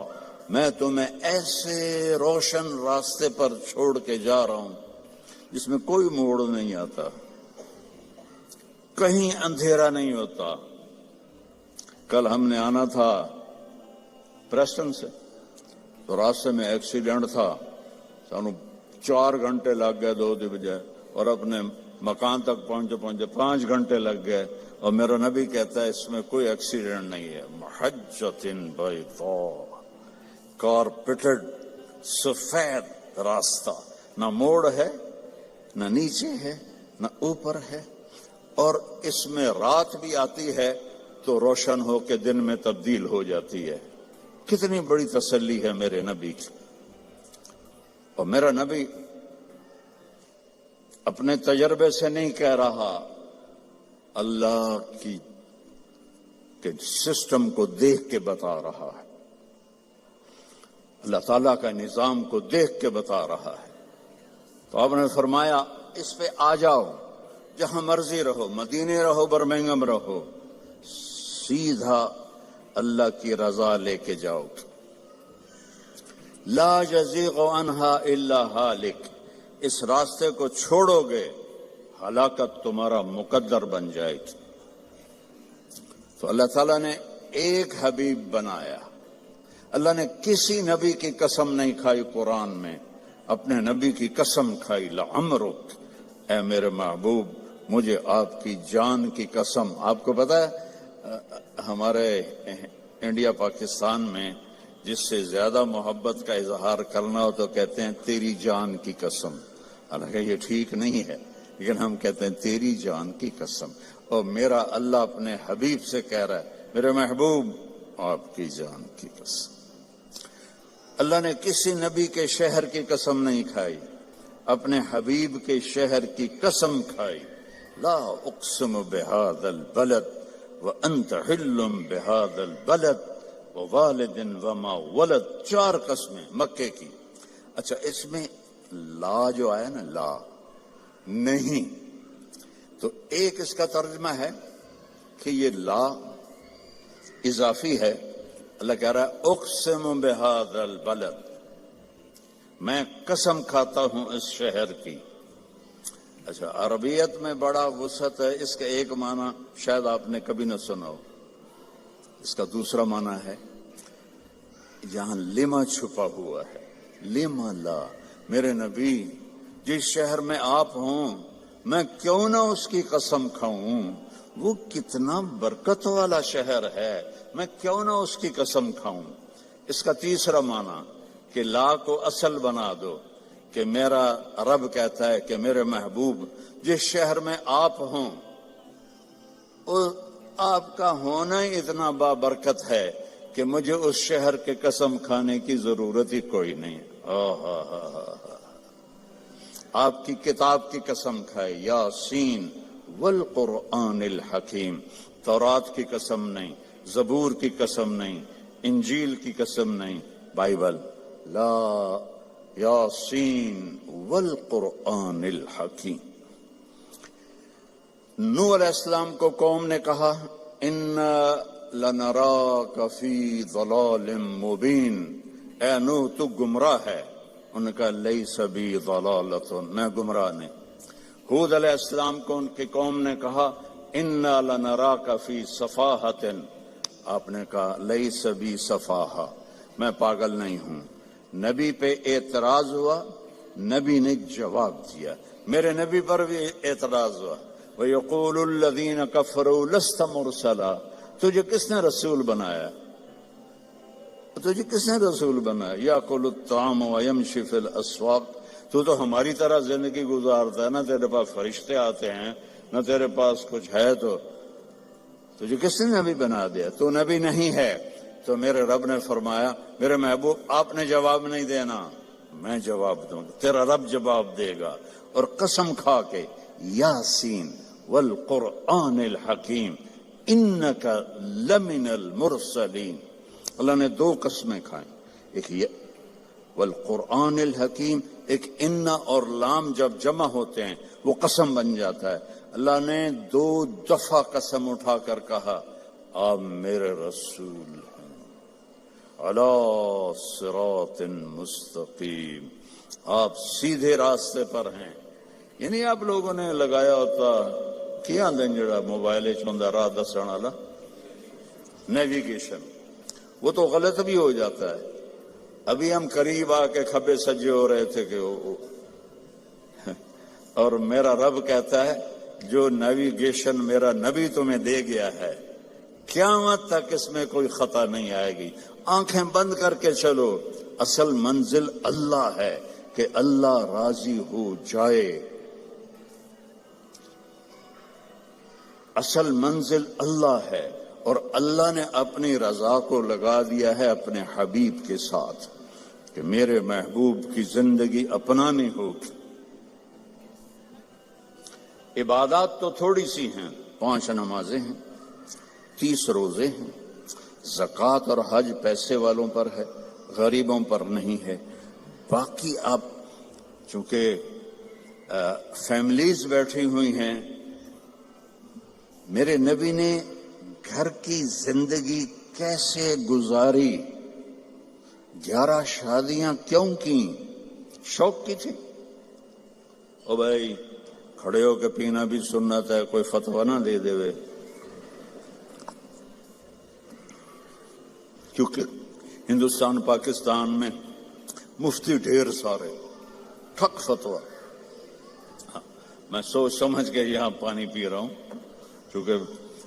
[SPEAKER 1] میں تمہیں ایسے روشن راستے پر چھوڑ کے جا رہا ہوں جس میں کوئی موڑ نہیں آتا، کہیں اندھیرا نہیں ہوتا۔ کل ہم نے آنا تھا پریسٹن سے، تو راستے میں ایکسیڈنٹ تھا، سانو 4 گھنٹے لگ گئے 2 دی بجائے، اور اپنے مکان تک پہنچے 5 گھنٹے لگ گئے، اور میرا نبی کہتا ہے اس میں کوئی ایکسیڈنٹ نہیں ہے۔ محجۃ بیضاء، کارپیٹڈ سفید راستہ، نہ موڑ ہے، نہ نیچے ہے، نہ اوپر ہے، اور اس میں رات بھی آتی ہے تو روشن ہو کے دن میں تبدیل ہو جاتی ہے۔ کتنی بڑی تسلی ہے میرے نبی کی۔ اور میرا نبی اپنے تجربے سے نہیں کہہ رہا، اللہ کی کے سسٹم کو دیکھ کے بتا رہا ہے، اللہ تعالیٰ کا نظام کو دیکھ کے بتا رہا ہے۔ تو آپ نے فرمایا اس پہ آ جاؤ، جہاں مرضی رہو، مدینے رہو، برمنگم رہو، سیدھا اللہ کی رضا لے کے جاؤ۔ لا یزیغ عنہا الا ہالک، اس راستے کو چھوڑو گے ہلاکت تمہارا مقدر بن جائے گی۔ تو اللہ تعالیٰ نے ایک حبیب بنایا، اللہ نے کسی نبی کی قسم نہیں کھائی قرآن میں، اپنے نبی کی قسم کھائی، لعمرک، اے میرے محبوب مجھے آپ کی جان کی قسم۔ آپ کو پتا ہے ہمارے انڈیا پاکستان میں جس سے زیادہ محبت کا اظہار کرنا ہو تو کہتے ہیں تیری جان کی قسم، حالانکہ یہ ٹھیک نہیں ہے، لیکن ہم کہتے ہیں تیری جان کی قسم۔ اور میرا اللہ اپنے حبیب سے کہہ رہا ہے میرے محبوب آپ کی جان کی قسم۔ اللہ نے کسی نبی کے شہر کی قسم نہیں کھائی، اپنے حبیب کے شہر کی قسم کھائی۔ لا اقسم بہذا البلد وانت حل بہذا البلد ووالد وما ولد، 4 قسمیں مکے کی۔ اچھا اس میں لا جو آیا نا، لا نہیں، تو ایک اس کا ترجمہ ہے کہ یہ لا اضافی ہے۔ اللہ کہہ رہا ہے اقسم بہذا البلد، میں قسم کھاتا ہوں اس شہر کی۔ اچھا عربیت میں بڑا وسعت ہے، اس کا ایک معنی شاید آپ نے کبھی نہ سنا ہو، اس کا دوسرا معنی ہے یہاں لما چھپا ہوا ہے، لما لا، میرے نبی جس شہر میں آپ ہوں میں کیوں نہ اس کی قسم کھاؤں، وہ کتنا برکت والا شہر ہے، میں کیوں نہ اس کی قسم کھاؤں۔ اس کا تیسرا معنی کہ لا کو اصل بنا دو، کہ میرا رب کہتا ہے کہ میرے محبوب جس شہر میں آپ ہوں آپ کا ہونا ہی اتنا بابرکت ہے کہ مجھے اس شہر کے قسم کھانے کی ضرورت ہی کوئی نہیں. آپ کی کتاب کی قسم کھائے، یاسین والقرآن الحکیم. تورات کی قسم نہیں، زبور کی قسم نہیں، انجیل کی قسم نہیں، بائبل. لا یاسین والقرآن الحکیم. نوح علیہ السلام کو قوم نے کہا انا لنراک فی ضلال مبین، اے نوح تو گمراہ ہے. ان کا لیس بی ضلالۃ، میں گمراہ نہیں. ہود علیہ السلام کو ان کی قوم نے کہا انا لنراک فی صفاحۃ، آپ نے کہا لیس بی صفاحہ، میں پاگل نہیں ہوں. نبی پہ اعتراض ہوا، نبی نے جواب دیا. میرے نبی پر بھی اعتراض ہوا. وَيَقُولُ الَّذِينَ كَفَرُوا لَسْتَ مُرْسَلًا، تجھے کس نے رسول بنایا؟ تجھے کس نے رسول بنایا؟ یَأْكُلُ الطَّعَامَ وَيَمْشِي فِي الْأَسْوَاقِ، تو ہماری طرح زندگی گزارتا ہے، نہ تیرے پاس فرشتے آتے ہیں نہ تیرے پاس کچھ ہے. تو تجھے کس نے نبی بنا دیا؟ تو نبی نہیں ہے. تو میرے رب نے فرمایا میرے محبوب آپ نے جواب نہیں دینا، میں جواب دوں گا، تیرا رب جواب دے گا. اور قسم کھا کے یاسین والقرآن الحکیم انک لمن المرسلین. اللہ نے دو قسمیں کھائیں، ایک یہ والقرآن الحکیم، ایک ان اور لام جب جمع ہوتے ہیں وہ قسم بن جاتا ہے. اللہ نے 2 دفعہ قسم اٹھا کر کہا آپ میرے رسول ہیں، علی صراط مستقیم، آپ سیدھے راستے پر ہیں. یعنی آپ لوگوں نے لگایا ہوتا کیا دن جڑا موبائل چوندا راہ دسن والا نیویگیشن، وہ تو غلط بھی ہو جاتا ہے. ابھی ہم قریب آ کے کھبے سجے ہو رہے تھے کہ اور میرا رب کہتا ہے جو نیویگیشن میرا نبی تمہیں دے گیا ہے قیامت تک اس میں کوئی خطا نہیں آئے گی. آنکھیں بند کر کے چلو، اصل منزل اللہ ہے کہ اللہ راضی ہو جائے. اصل منزل اللہ ہے اور اللہ نے اپنی رضا کو لگا دیا ہے اپنے حبیب کے ساتھ کہ میرے محبوب کی زندگی اپنانی ہوگی. عبادات تو تھوڑی سی ہیں، 5 نمازیں ہیں، 30 روزے ہیں، زکوٰۃ اور حج پیسے والوں پر ہے، غریبوں پر نہیں ہے. باقی آپ چونکہ فیملیز بیٹھی ہوئی ہیں، میرے نبی نے گھر کی زندگی کیسے گزاری، 11 شادیاں کیوں کی؟ شوق کی تھی. او بھائی کھڑے ہو کے پینا بھی سنت ہے، کوئی فتویٰ نہ دے دے وے. کیونکہ ہندوستان پاکستان میں مفتی ڈھیر سارے، ٹھک فتویٰ. میں سوچ سمجھ کے یہاں پانی پی رہا ہوں کیونکہ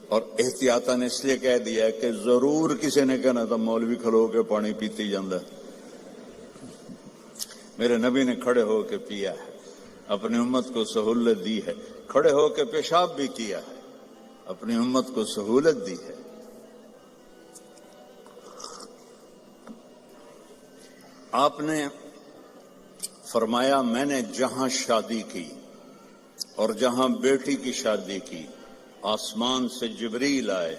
[SPEAKER 1] اور احتیاطاً اس لیے کہہ دیا کہ ضرور کسی نے کہنا تھا مولوی کھلو کے پانی پیتی جاندہ. میرے نبی نے کھڑے ہو کے پیا ہے، اپنی امت کو سہولت دی ہے. کھڑے ہو کے پیشاب بھی کیا ہے، اپنی امت کو سہولت دی ہے. آپ نے فرمایا میں نے جہاں شادی کی اور جہاں بیٹی کی شادی کی، آسمان سے جبریل آئے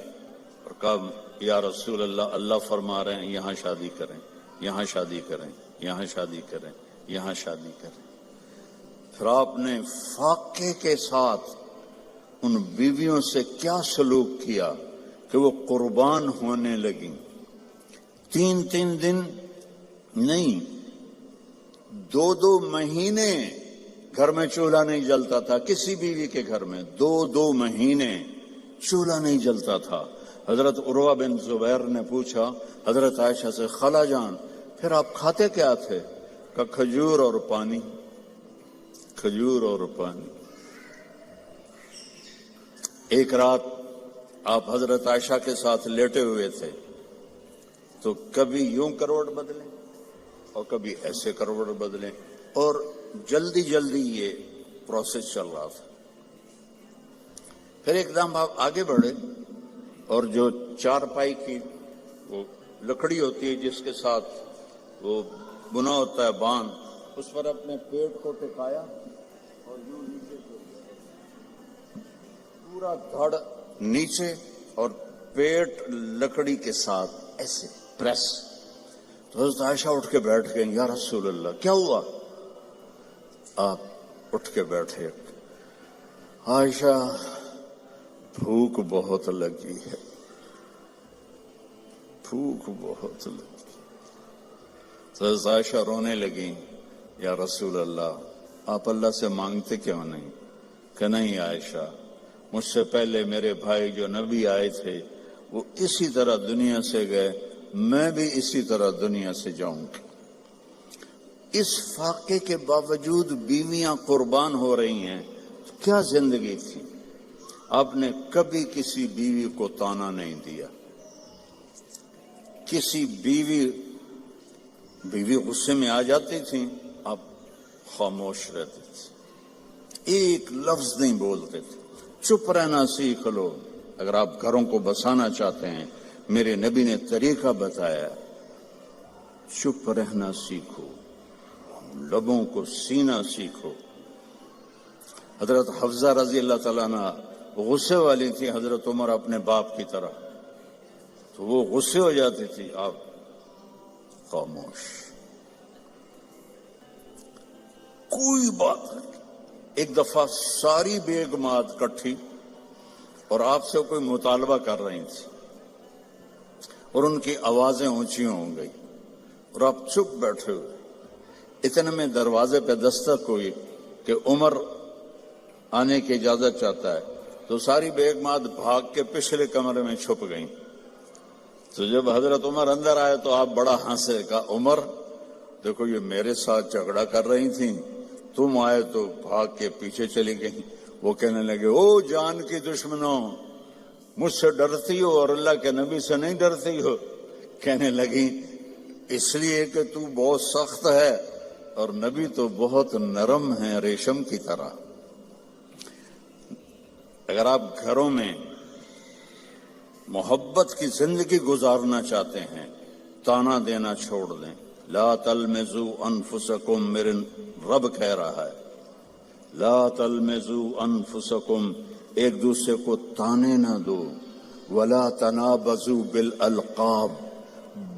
[SPEAKER 1] اور کہا یا رسول اللہ، اللہ فرما رہے ہیں یہاں شادی کریں، یہاں شادی کریں، یہاں شادی کریں، یہاں شادی کریں. پھر آپ نے فاقے کے ساتھ ان بیویوں سے کیا سلوک کیا کہ وہ قربان ہونے لگیں. 3 دن نہیں، 2 مہینے گھر میں چولہا نہیں جلتا تھا. کسی بیوی کے گھر میں 2 مہینے چولہا نہیں جلتا تھا. حضرت عروہ بن زبیر نے پوچھا حضرت عائشہ سے، خالہ جان پھر آپ کھاتے کیا تھے؟ کہ کھجور اور پانی، کھجور اور پانی. ایک رات آپ حضرت عائشہ کے ساتھ لیٹے ہوئے تھے تو کبھی یوں کروٹ بدلیں اور کبھی ایسے کروٹ بدلیں اور جلدی جلدی یہ پروسیس چل رہا تھا. پھر ایک دم آپ آگے بڑھے اور جو چارپائی کی وہ لکڑی ہوتی ہے جس کے ساتھ وہ بنا ہوتا ہے باندھ، اس پر اپنے پیٹ کو ٹکایا اور یوں نیچے کو پورا دھڑ نیچے اور پیٹ لکڑی کے ساتھ ایسے پریس. تو حضرت عائشہ اٹھ کے بیٹھ گئیں، یا رسول اللہ کیا ہوا؟ آپ اٹھ کے بیٹھے. عائشہ بھوک بہت لگی ہے، بھوک بہت لگی. تو حضرت عائشہ رونے لگیں، یا رسول اللہ آپ اللہ سے مانگتے کیوں نہیں؟ کہ نہیں عائشہ، مجھ سے پہلے میرے بھائی جو نبی آئے تھے وہ اسی طرح دنیا سے گئے، میں بھی اسی طرح دنیا سے جاؤں گی. اس فاقے کے باوجود بیویاں قربان ہو رہی ہیں، کیا زندگی تھی. آپ نے کبھی کسی بیوی کو تانا نہیں دیا، کسی بیوی غصے میں آ جاتی تھی آپ خاموش رہتے تھے، ایک لفظ نہیں بولتے تھے. چپ رہنا سیکھ لو. اگر آپ گھروں کو بسانا چاہتے ہیں، میرے نبی نے طریقہ بتایا، چپ رہنا سیکھو، لبوں کو سینا سیکھو. حضرت حفصہ رضی اللہ تعالیٰ عنہ غصے والی تھی حضرت عمر اپنے باپ کی طرح، تو وہ غصے ہو جاتی تھی، آپ خاموش، کوئی بات نہیں. ایک دفعہ ساری بیگمات کٹھی اور آپ سے کوئی مطالبہ کر رہی تھی اور ان کی آوازیں اونچی ہو گئی اور آپ چپ بیٹھے ہوئے. اتنے میں دروازے پہ دستک ہوئی کہ عمر آنے کی اجازت چاہتا ہے. تو ساری بیگمات بھاگ کے پچھلے کمرے میں چھپ گئیں. تو جب حضرت عمر اندر آئے تو آپ بڑا ہنسے، کہا عمر دیکھو یہ میرے ساتھ جھگڑا کر رہی تھیں، تم آئے تو بھاگ کے پیچھے چلی گئی. وہ کہنے لگے او جان کی دشمنوں، مجھ سے ڈرتی ہو اور اللہ کے نبی سے نہیں ڈرتی ہو. کہنے لگی اس لیے کہ تو بہت سخت ہے اور نبی تو بہت نرم ہے ریشم کی طرح. اگر آپ گھروں میں محبت کی زندگی گزارنا چاہتے ہیں، تانا دینا چھوڑ دیں. لا تلمزوا انفسکم، میرے رب کہہ رہا ہے لا تلمزوا انفسکم، ایک دوسرے کو تانے نہ دو. ولا تنابزوا بالالقاب،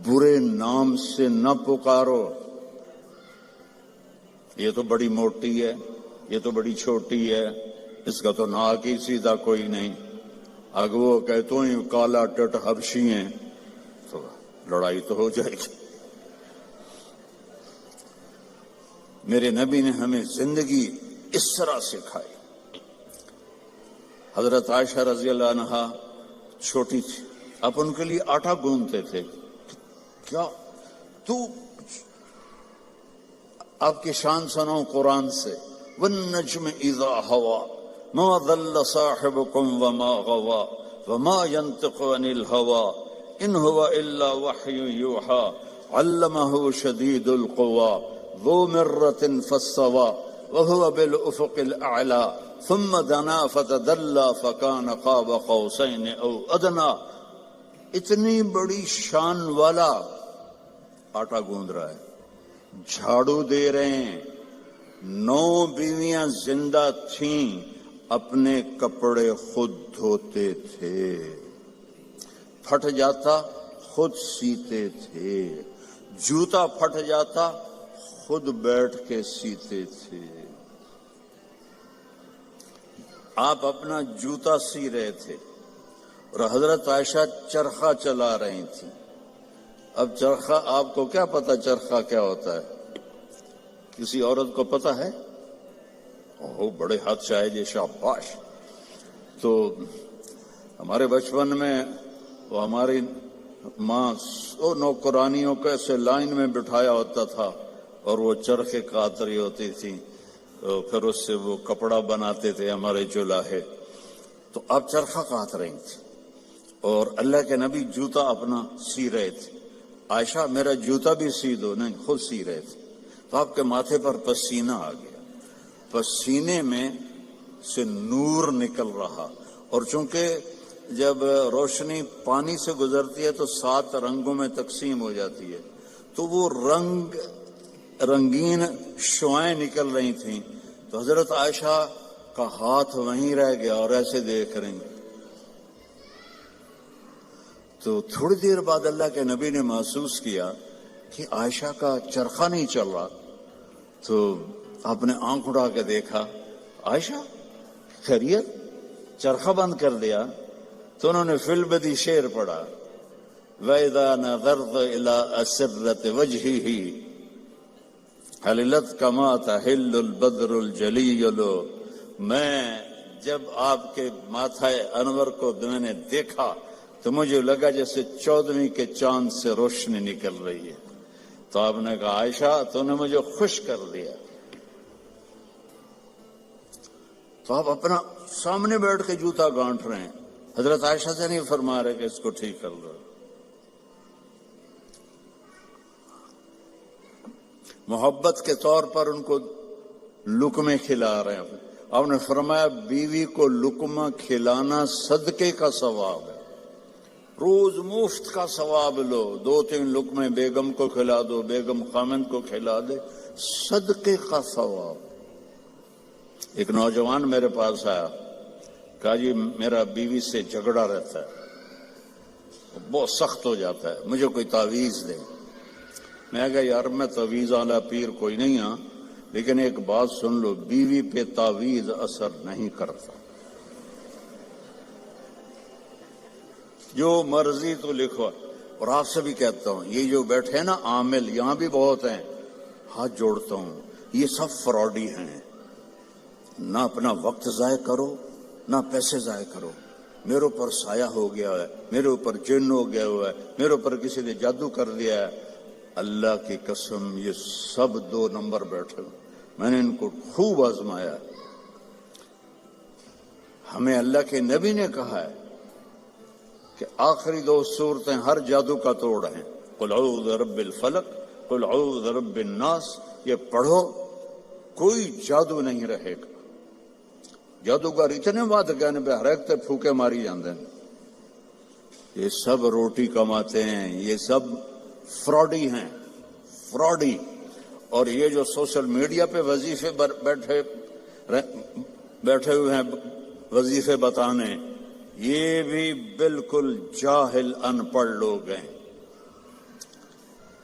[SPEAKER 1] برے نام سے نہ پکارو. یہ تو بڑی موٹی ہے، یہ تو بڑی چھوٹی ہے، اس کا تو ناک ہی سیدھا کوئی نہیں. اگر وہ کہ تو ہی کالا ٹٹ حبشی ہیں تو لڑائی تو ہو جائے گی. میرے نبی نے ہمیں زندگی اس طرح سکھائی. حضرت عائشہ رضی اللہ عنہا چھوٹی تھی، آپ ان کے لیے آٹا گوندتے تھے. کیا تو آپ کی شان سناؤ قرآن سے، والنجم اذا ہوا ما ضل صاحبكم وما غوا وما ينطق عن الهوى ان هو الا وحي يوحى علمه شديد القوى ذو مرة فاستوى وهو بالافق الاعلى ثم دنا فتدلى فكان قاب قوسين او ادنى. اتنی بڑی شان والا آٹا گوند رہا ہے، جھاڑو دے رہے ہیں. 9 بیویاں زندہ تھیں، اپنے کپڑے خود دھوتے تھے، پھٹ جاتا خود سیتے تھے، جوتا پھٹ جاتا خود بیٹھ کے سیتے تھے. آپ اپنا جوتا سی رہے تھے اور حضرت عائشہ چرخہ چلا رہی تھی. اب چرخہ، آپ کو کیا پتا چرخہ کیا ہوتا ہے؟ کسی عورت کو پتا ہے؟ اوہ بڑے ہاتھ شاہد شاباش. تو ہمارے بچپن میں وہ ہماری ماں نوکرانیوں کو ایسے لائن میں بٹھایا ہوتا تھا اور وہ چرخے کاٹ رہی ہوتی تھی، پھر اس سے وہ کپڑا بناتے تھے ہمارے جولاہے. تو آپ چرخہ کاٹ رہی تھی اور اللہ کے نبی جوتا اپنا سی رہے تھے. عائشہ میرا جوتا بھی سی دو، نہیں خود سی رہے تھے. تو آپ کے ماتھے پر پسینہ آ گیا، پسینے میں سے نور نکل رہا، اور چونکہ جب روشنی پانی سے گزرتی ہے تو 7 رنگوں میں تقسیم ہو جاتی ہے، تو وہ رنگین شعائیں نکل رہی تھیں، تو حضرت عائشہ کا ہاتھ وہیں رہ گیا اور ایسے دیکھ رہی. تو تھوڑی دیر بعد اللہ کے نبی نے محسوس کیا کہ عائشہ کا چرخہ نہیں چل رہا، تو آپ نے آنکھ اٹھا کے دیکھا، عائشہ خیریت؟ چرخہ بند کر دیا. تو انہوں نے فی البدی شعر پڑھا، وَإِذَا نَظَرْتَ إِلَىٰ أَسِرَّةِ وَجْهِهِ حَلِلَتْ كَمَا تَحِلُّ الْبَدْرُ الْجَلِيُّ. میں جب آپ کے ماتھا انور کو میں نے دیکھا تو مجھے لگا جیسے 14ویں کے چاند سے روشنی نکل رہی ہے. تو آپ نے کہا عائشہ تو نے مجھے خوش کر دیا. تو آپ اپنا سامنے بیٹھ کے جوتا گانٹ رہے ہیں، حضرت عائشہ سے نہیں فرما رہے کہ اس کو ٹھیک کر لو. محبت کے طور پر ان کو لقمے کھلا رہے ہیں. آپ نے فرمایا بیوی کو لقمہ کھلانا صدقے کا ثواب ہے، روز مفت کا ثواب لو. 2-3 لقمے بیگم کو کھلا دو، بیگم خامند کو کھلا دے، صدقے کا ثواب. ایک نوجوان میرے پاس آیا، کہا جی میرا بیوی سے جھگڑا رہتا ہے، بہت سخت ہو جاتا ہے، مجھے کوئی تعویذ دے. میں کہا یار میں تعویذ والا پیر کوئی نہیں ہوں، لیکن ایک بات سن لو، بیوی پہ تعویذ اثر نہیں کرتا، جو مرضی تو لکھو. اور آپ سے بھی کہتا ہوں، یہ جو بیٹھے ہیں نا عامل، یہاں بھی بہت ہیں، ہاتھ جوڑتا ہوں، یہ سب فراڈی ہیں. نہ اپنا وقت ضائع کرو، نہ پیسے ضائع کرو. میرے اوپر سایہ ہو گیا ہے، میرے اوپر جن ہو گیا ہوا ہے، میرے اوپر کسی نے جادو کر دیا ہے. اللہ کی قسم یہ سب 2 نمبر بیٹھے ہوئے، میں نے ان کو خوب آزمایا. ہمیں اللہ کے نبی نے کہا ہے کہ آخری 2 صورتیں ہر جادو کا توڑ ہیں، قل اعوذ برب الفلق، قل اعوذ برب الناس. یہ پڑھو، کوئی جادو نہیں رہے گا. جادوگر اتنے بات کہنے پہ ہر ایک تے پھوکے ماری جاندے ہیں. یہ سب روٹی کماتے ہیں، یہ سب فراڈی ہیں، فراڈی. اور یہ جو سوشل میڈیا پہ وظیفے بیٹھے ہوئے ہیں وظیفے بتانے، یہ بھی بالکل جاہل ان پڑھ لوگ ہیں.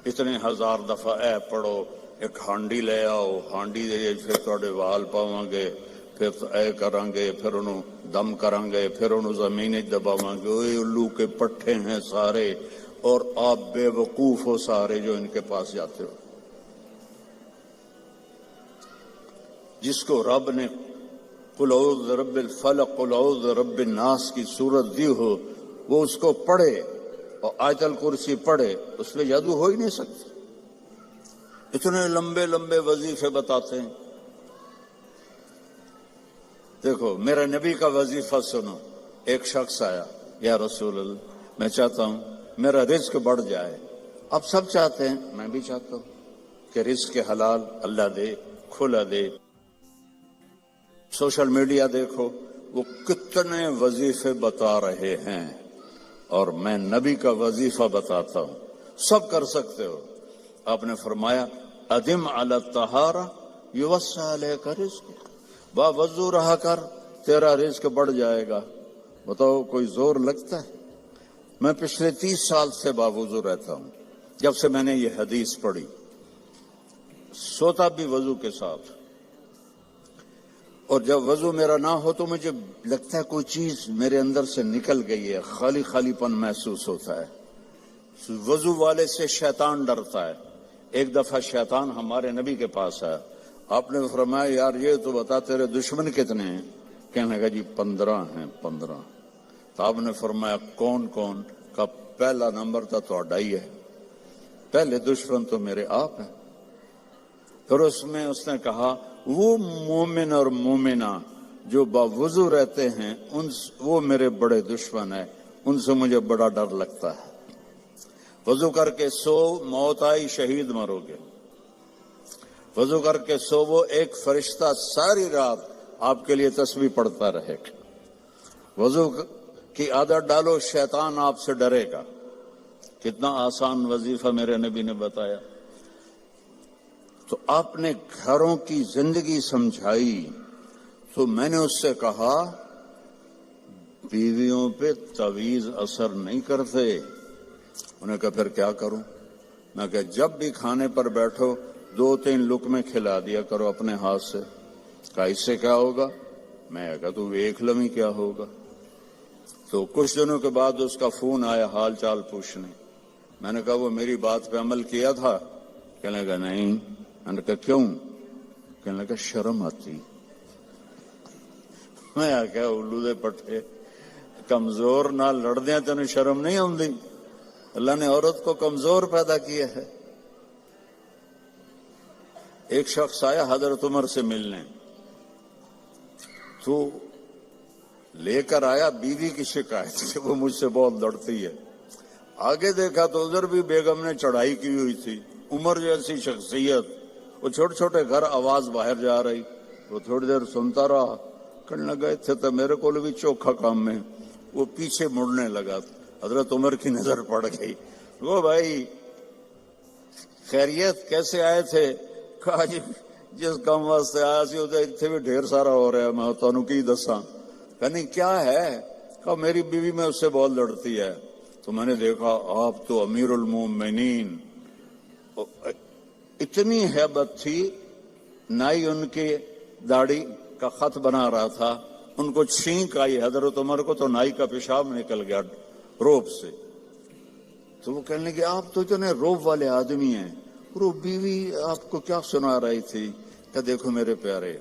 [SPEAKER 1] اتنے 1000 دفعہ اے پڑھو، ایک ہانڈی لے آؤ، ہانڈی دے پھر تھوڑے وال پاواں گے، پھر اے کریں گے، پھر انہوں دم کریں گے، پھر انہوں زمین دباواں گے. اوے الو کے پٹھے ہیں سارے، اور آپ بے وقوف ہو سارے جو ان کے پاس جاتے ہو. جس کو رب نے قل اعوذ برب الفلق قل اعوذ برب الناس کی صورت دی ہو، وہ اس کو پڑھے اور آیت الکرسی پڑھے، اس پہ جادو ہو ہی نہیں سکتا. اتنے لمبے لمبے وظیفے بتاتے ہیں. دیکھو میرے نبی کا وظیفہ سنو. ایک شخص آیا، یا رسول اللہ میں چاہتا ہوں میرا رزق بڑھ جائے. اب سب چاہتے ہیں، میں بھی چاہتا ہوں کہ رزق حلال اللہ دے، کھلا دے. سوشل میڈیا دیکھو، وہ کتنے وظیفے بتا رہے ہیں، اور میں نبی کا وظیفہ بتاتا ہوں. سب کر سکتے ہو. آپ نے فرمایا ادم علی الطہارہ یوسع علیک رزق، با وضو رہا کر تیرا رزق بڑھ جائے گا. بتاؤ کوئی زور لگتا ہے؟ میں پچھلے 30 سال سے باوضو رہتا ہوں. جب سے میں نے یہ حدیث پڑھی، سوتا بھی وضو کے ساتھ، اور جب وضو میرا نہ ہو تو مجھے لگتا ہے کوئی چیز میرے اندر سے نکل گئی ہے، خالی خالی پن محسوس ہوتا ہے. وضو والے سے شیطان ڈرتا ہے. ایک دفعہ شیطان ہمارے نبی کے پاس آیا. آپ نے فرمایا یار یہ تو بتا تیرے دشمن کتنے ہیں؟ کہنے لگا جی 15 ہیں. 15. تو آپ نے فرمایا کون کون؟ کا پہلا نمبر تو تہاڈا ہی ہے، پہلے دشمن تو میرے آپ ہیں. پھر اس نے کہا وہ مومن اور مومنہ جو باوضو رہتے ہیں وہ میرے بڑے دشمن ہیں، ان سے مجھے بڑا ڈر لگتا ہے. وضو کر کے سو، موت آئی شہید مرو گے. وضو کر کے سو، وہ ایک فرشتہ ساری رات آپ کے لیے تسبیح پڑھتا رہے گا. وضو کی عادت ڈالو، شیطان آپ سے ڈرے گا۔ کتنا آسان وظیفہ میرے نبی نے بتایا۔ تو آپ نے گھروں کی زندگی سمجھائی تو میں نے اس سے کہا بیویوں پہ تعویذ اثر نہیں کرتے۔ انہوں نے کہا پھر کیا کروں؟ میں کہا جب بھی کھانے پر بیٹھو 2-3 لقمے کھلا دیا کرو اپنے ہاتھ سے۔ کہا اس سے کیا ہوگا؟ میں کہا تو ایک لمحی کیا ہوگا؟ تو کچھ دنوں کے بعد اس کا فون آیا حال چال پوچھنے۔ میں نے کہا وہ میری بات پہ عمل کیا تھا؟ کہنے لگا نہیں۔ میں نے کہا کیوں؟ کہنے لگا شرم آتی۔ میں کہا الو دے پٹھے کمزور نہ لڑ دیا تینوں شرم نہیں آتی؟ اللہ نے عورت کو کمزور پیدا کیا ہے۔ ایک شخص آیا حضرت عمر سے ملنے، تو لے کر آیا بیوی کی شکایت کہ وہ مجھ سے بہت لڑتی ہے۔ آگے دیکھا تو ادھر بھی بیگم نے چڑھائی کی ہوئی تھی۔ عمر جیسی شخصیت، وہ چھوٹے چھوٹے گھر آواز باہر جا رہی، وہ تھوڑی دیر سنتا رہا، کہنے لگا تھے تو میرے کو بھی چوکھا کام میں۔ وہ پیچھے مڑنے لگا، حضرت عمر کی نظر پڑ گئی۔ وہ بھائی خیریت کیسے آئے تھے؟ کہا جی جس کام واسطے آیا سی اتنے بھی ڈھیر سارا ہو رہا ہے، میں تمہیں کی دساں؟ کہا نہیں کیا ہے؟ کہا میری بیوی میں اس سے بہت لڑتی ہے۔ تو میں نے دیکھا آپ تو امیر المومنین، اتنی ہیبت تھی۔ نائی ان کی داڑھی کا خط بنا رہا تھا، ان کو چھینک آئی حضرت عمر کو تو نائی کا پیشاب نکل گیا روب سے۔ تو وہ کہنے لگے آپ تو اتنے روب والے آدمی ہیں، وہ بیوی آپ کو کیا سنا رہی تھی؟ کہ دیکھو میرے پیارے،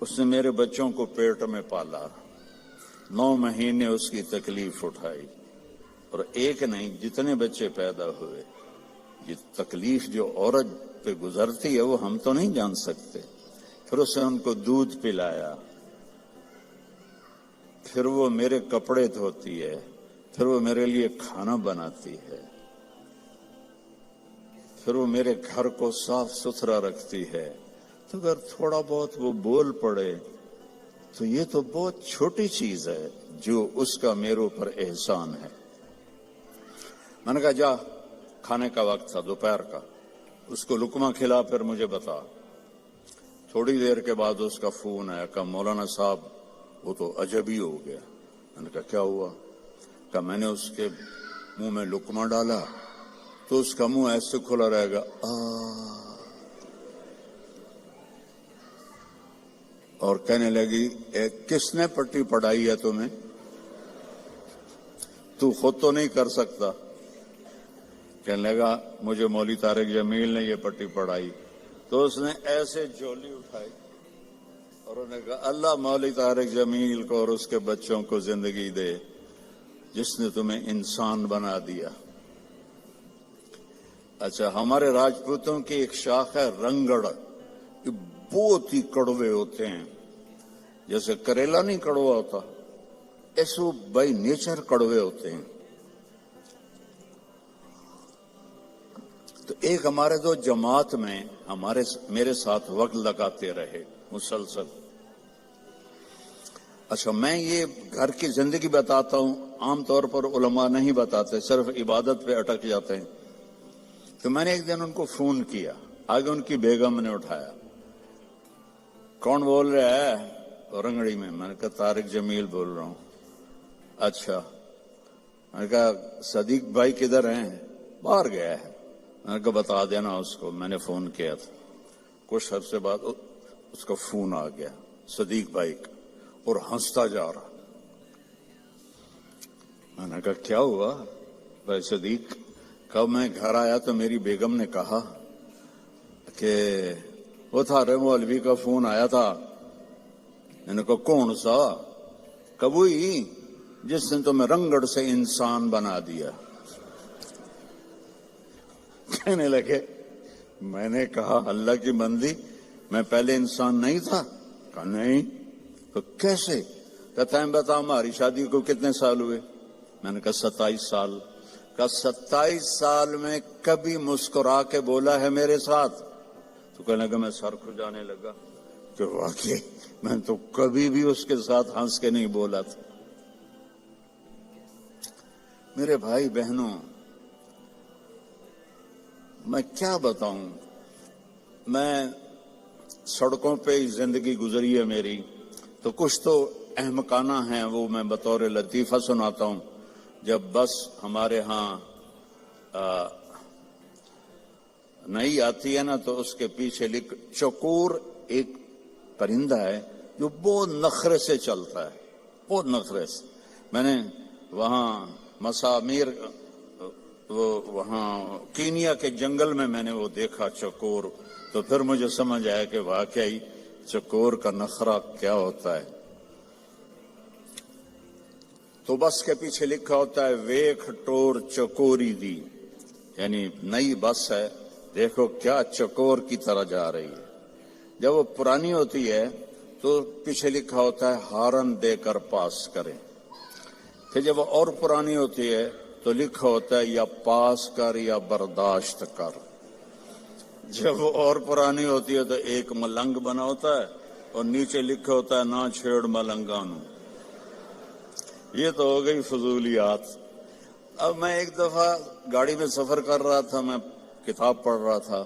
[SPEAKER 1] اس نے میرے بچوں کو پیٹ میں پالا، 9 مہینے اس کی تکلیف اٹھائی، اور ایک نہیں جتنے بچے پیدا ہوئے، یہ تکلیف جو عورت پہ گزرتی ہے وہ ہم تو نہیں جان سکتے۔ پھر اس نے ان کو دودھ پلایا، پھر وہ میرے کپڑے دھوتی ہے، پھر وہ میرے لیے کھانا بناتی ہے، پھر وہ میرے گھر کو صاف ستھرا رکھتی ہے۔ تو اگر تھوڑا بہت وہ بول پڑے تو یہ تو بہت چھوٹی چیز ہے جو اس کا میرے اوپر احسان ہے۔ میں نے کہا جا، کھانے کا وقت تھا دوپہر کا، اس کو لقمہ کھلا پھر مجھے بتا۔ تھوڑی دیر کے بعد اس کا فون آیا، کہا مولانا صاحب وہ تو عجب ہی ہو گیا۔ میں نے کہا کیا ہوا؟ کہا میں نے اس کے منہ میں لقمہ ڈالا تو اس کا منہ ایسے کھلا رہے گا اور کہنے لگی کس نے پٹی پڑھائی ہے تمہیں؟ تو خود تو نہیں کر سکتا۔ کہنے لگا مجھے مولوی طارق جمیل نے یہ پٹی پڑھائی۔ تو اس نے ایسے جھولی اٹھائی اور انہوں نے کہا اللہ مولوی طارق جمیل کو اور اس کے بچوں کو زندگی دے جس نے تمہیں انسان بنا دیا۔ اچھا، ہمارے راجپوتوں کی ایک شاخ ہے رنگڑ، یہ بہت ہی کڑوے ہوتے ہیں، جیسے کریلا نہیں کڑوا ہوتا ایسو بائی نیچر کڑوے ہوتے ہیں۔ تو ایک ہمارے دو جماعت میں میرے ساتھ وقت لگاتے رہے مسلسل۔ اچھا، میں یہ گھر کی زندگی بتاتا ہوں، عام طور پر علماء نہیں بتاتے، صرف عبادت پہ اٹک جاتے ہیں۔ تو میں نے ایک دن ان کو فون کیا، آگے ان کی بیگم نے اٹھایا، کون بول رہا ہے؟ رنگڑی میں۔ میں نے کہا طارق جمیل بول رہا ہوں۔ اچھا، میں نے کہا صدیق بھائی کدھر ہیں؟ باہر گیا ہے۔ میں نے کہا بتا دینا اس کو میں نے فون کیا تھا۔ کچھ عرصے بعد اس کا فون آ گیا صدیق بھائی کا، اور ہنستا جا رہا۔ میں نے کہا کیا ہوا بھائی صدیق؟ کب میں گھر آیا تو میری بیگم نے کہا کہ وہ تھا مولوی کا فون آیا تھا۔ میں نے کہا کون سا؟ کبھی جس نے تمہیں رنگڑ سے انسان بنا دیا۔ کہنے لگے، میں نے کہا اللہ کی بندی میں پہلے انسان نہیں تھا؟ کہا نہیں۔ تو کیسے؟ کہتا ہے بتا ہماری شادی کو کتنے سال ہوئے؟ میں نے کہا 27 سال۔ کہا 27 سال میں کبھی مسکرا کے بولا ہے میرے ساتھ؟ تو کہنے لگا میں سر کھجانے لگا کہ واقعی میں تو کبھی بھی اس کے ساتھ ہنس کے نہیں بولا تھا۔ میرے بھائی بہنوں، میں کیا بتاؤں، میں سڑکوں پہ ہی زندگی گزری ہے میری، تو کچھ تو احمقانہ ہیں وہ میں بطور لطیفہ سناتا ہوں۔ جب بس ہمارے ہاں نہیں آتی ہے نا تو اس کے پیچھے چکور ایک پرندہ ہے جو بہت نخرے سے چلتا ہے، بہت نخرے سے۔ میں نے وہاں مسامیر، وہاں کینیا کے جنگل میں نے وہ دیکھا چکور، تو پھر مجھے سمجھ آیا کہ واقعی چکور کا نخرہ کیا ہوتا ہے۔ تو بس کے پیچھے لکھا ہوتا ہے ویکھ ٹور چکوری دی، یعنی نئی بس ہے، دیکھو کیا چکور کی طرح جا رہی ہے۔ جب وہ پرانی ہوتی ہے تو پیچھے لکھا ہوتا ہے ہارن دے کر پاس کریں، پھر جب وہ اور پرانی ہوتی ہے تو لکھا ہوتا ہے یا پاس کر یا برداشت کر۔ جب وہ اور پرانی ہوتی ہے تو ایک ملنگ بنا ہوتا ہے اور نیچے لکھا ہوتا ہے نہ چھیڑ ملنگانو۔ یہ تو ہو گئی فضولیات۔ اب میں ایک دفعہ گاڑی میں سفر کر رہا تھا، میں کتاب پڑھ رہا تھا،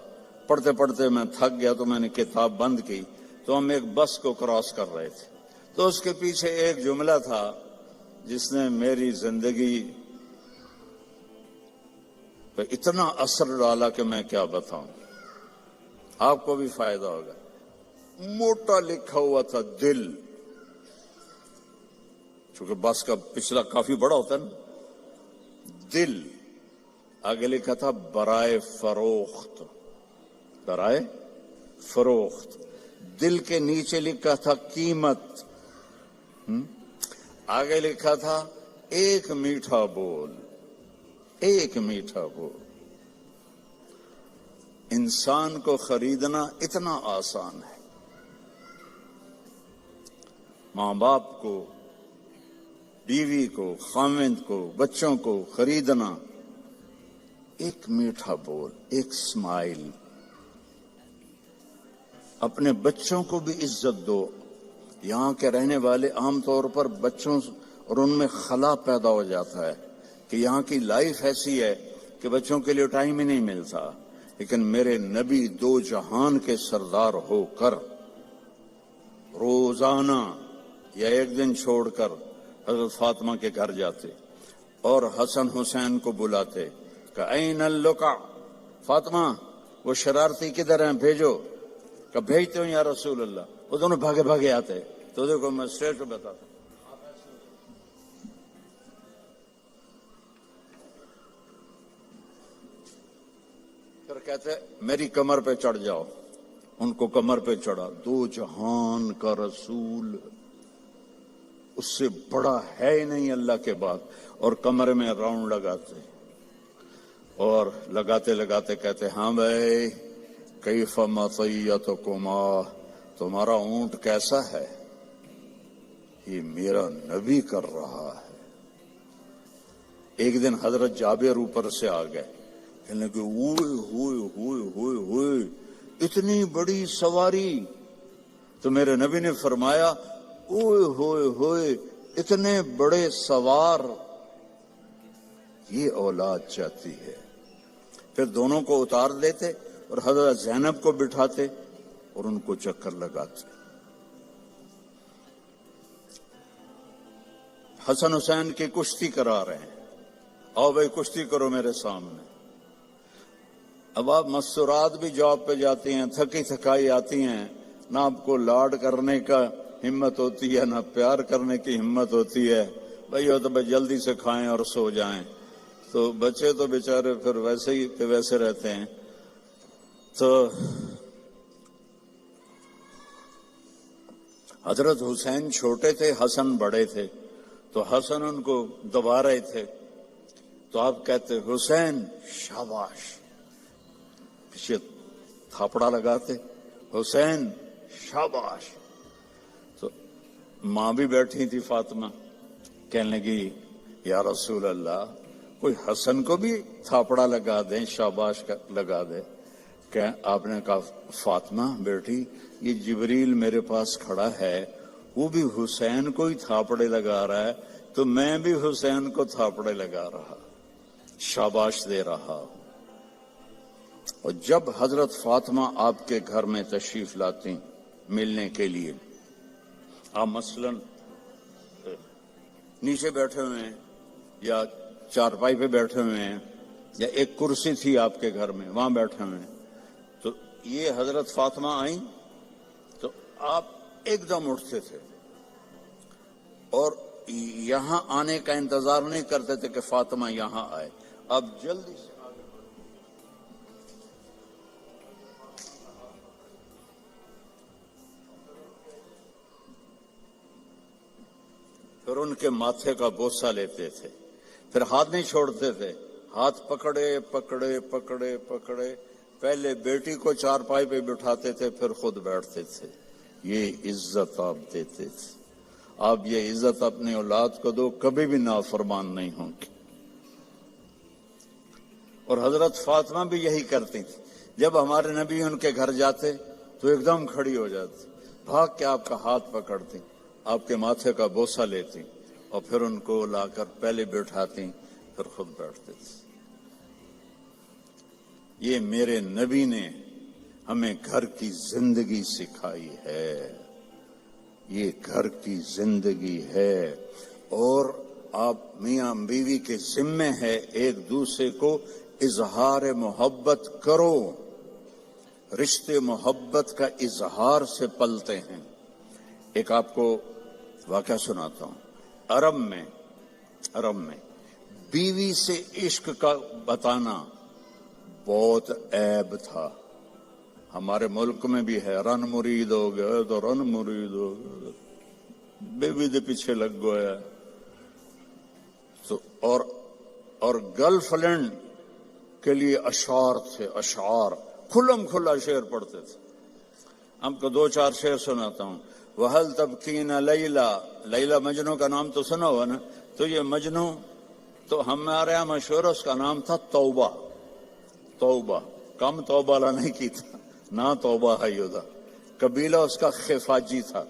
[SPEAKER 1] پڑھتے پڑھتے میں تھک گیا تو میں نے کتاب بند کی، تو ہم ایک بس کو کراس کر رہے تھے، تو اس کے پیچھے ایک جملہ تھا جس نے میری زندگی پہ اتنا اثر ڈالا کہ میں کیا بتاؤں، آپ کو بھی فائدہ ہوگا۔ موٹا لکھا ہوا تھا دل، چونکہ بس کا پچھلا کافی بڑا ہوتا ہے نا، دل۔ آگے لکھا تھا برائے فروخت، برائے فروخت۔ دل کے نیچے لکھا تھا قیمت، آگے لکھا تھا ایک میٹھا بول، ایک میٹھا بول۔ انسان کو خریدنا اتنا آسان ہے، ماں باپ کو، بیوی کو، خاوند کو، بچوں کو خریدنا ایک میٹھا بول، ایک اسمائل۔ اپنے بچوں کو بھی عزت دو۔ یہاں کے رہنے والے عام طور پر بچوں اور ان میں خلا پیدا ہو جاتا ہے کہ یہاں کی لائف ایسی ہے کہ بچوں کے لیے ٹائم ہی نہیں ملتا، لیکن میرے نبی دو جہان کے سردار ہو کر روزانہ یا ایک دن چھوڑ کر حضرت فاطمہ کے گھر جاتے اور حسن حسین کو بلاتے کہ این اللقع، فاطمہ وہ شرارتی کدھر ہیں، بھیجو۔ کہ بھیجتے ہوں یا رسول اللہ۔ وہ دونوں بھاگے بھاگے آتے، تو دیکھو میں اسٹیج پہ بتاتا ہوں، پھر کہتے میری کمر پہ چڑھ جاؤ، ان کو کمر پہ چڑھا۔ دو جہان کا رسول، اس سے بڑا ہے ہی نہیں اللہ کے بعد، اور کمر میں راؤنڈ لگاتے اور لگاتے لگاتے کہتے ہاں بھائی کیف مطیتکما، تمہارا اونٹ کیسا ہے؟ یہ میرا نبی کر رہا ہے۔ ایک دن حضرت جابر اوپر سے آ گئے، کہنے لگے ہوئے ہوئے ہوئے ہوئے ہوئے اتنی بڑی سواری، تو میرے نبی نے فرمایا اوئے ہوئے ہوئے اتنے بڑے سوار، یہ اولاد چاہتی ہے۔ پھر دونوں کو اتار دیتے اور حضرت زینب کو بٹھاتے اور ان کو چکر لگاتے۔ حسن حسین کی کشتی کرا رہے ہیں، آؤ بھائی کشتی کرو میرے سامنے۔ اب آپ مستورات بھی جاب پہ جاتی ہیں، تھکی تھکائی آتی ہیں، نہ آپ کو لاڈ کرنے کا ہمت ہوتی ہے نہ پیار کرنے کی ہمت ہوتی ہے، بھائی ہو تو بھائی جلدی سے کھائیں اور سو جائیں۔ تو بچے تو بیچارے پھر ویسے ہی کہ ویسے رہتے ہیں۔ تو حضرت حسین چھوٹے تھے، حسن بڑے تھے، تو حسن ان کو دبا رہے تھے، تو آپ کہتے حسین شاباش، پیچھے تھاپڑا لگاتے حسین شاباش۔ تو ماں بھی بیٹھی تھی فاطمہ، کہنے لگی یا رسول اللہ کوئی حسن کو بھی تھاپڑا لگا دیں، شاباش لگا دے۔ کہ آپ نے کہا فاطمہ بیٹی یہ جبریل میرے پاس کھڑا ہے، وہ بھی حسین کو ہی تھاپڑے لگا رہا ہے، تو میں بھی حسین کو تھاپڑے لگا رہا، شاباش دے رہا۔ اور جب حضرت فاطمہ آپ کے گھر میں تشریف لاتی ملنے کے لیے، آپ مثلاً نیچے بیٹھے ہوئے ہیں یا چارپائی پہ بیٹھے ہوئے ہیں یا ایک کرسی تھی آپ کے گھر میں وہاں بیٹھے ہوئے ہیں، تو یہ حضرت فاطمہ آئیں تو آپ ایک دم اٹھتے تھے اور یہاں آنے کا انتظار نہیں کرتے تھے کہ فاطمہ یہاں آئے، آپ جلدی سے آگے بڑھتے۔ پھر ان کے ماتھے کا بوسہ لیتے تھے، پھر ہاتھ نہیں چھوڑتے تھے، ہاتھ پکڑے پکڑے پکڑے پکڑے، پہلے بیٹی کو چارپائی پہ بٹھاتے تھے پھر خود بیٹھتے تھے۔ یہ عزت آپ دیتے تھے۔ آپ یہ عزت اپنی اولاد کو دو، کبھی بھی نافرمان نہیں ہوں گے۔ اور حضرت فاطمہ بھی یہی کرتی تھی، جب ہمارے نبی ان کے گھر جاتے تو ایک دم کھڑی ہو جاتی، بھاگ کے آپ کا ہاتھ پکڑتی، آپ کے ماتھے کا بوسہ لیتی اور پھر ان کو لا کر پہلے بٹھاتی پھر خود بیٹھتے تھے۔ یہ میرے نبی نے ہمیں گھر کی زندگی سکھائی ہے، یہ گھر کی زندگی ہے۔ اور آپ میاں بیوی کے ذمے ہے ایک دوسرے کو اظہار محبت کرو، رشتے محبت کا اظہار سے پلتے ہیں۔ ایک آپ کو واقعہ سناتا ہوں۔ عرب میں بیوی سے عشق کا بتانا بہت عیب تھا، ہمارے ملک میں بھی ہے، رن مرید ہو گیا تو رن مرید ہو گیا، بیوی دے پیچھے لگ گیا تو اور گرل فرینڈ کے لیے اشعار تھے، اشعار کھلم کھلا شعر پڑھتے تھے۔ ہم کو دو چار شعر سناتا ہوں۔ وَهَلْ تَبْكِينَ لیلا مجنو کا نام تو سنا ہوا نا، تو یہ مجنو تو ہمارے یہاں مشہور، اس کا نام تھا توبہ۔ توبہ کم توبہ لا نہیں کی تھا، نہ توبہ ہے یودا، قبیلہ اس کا خفاجی تھا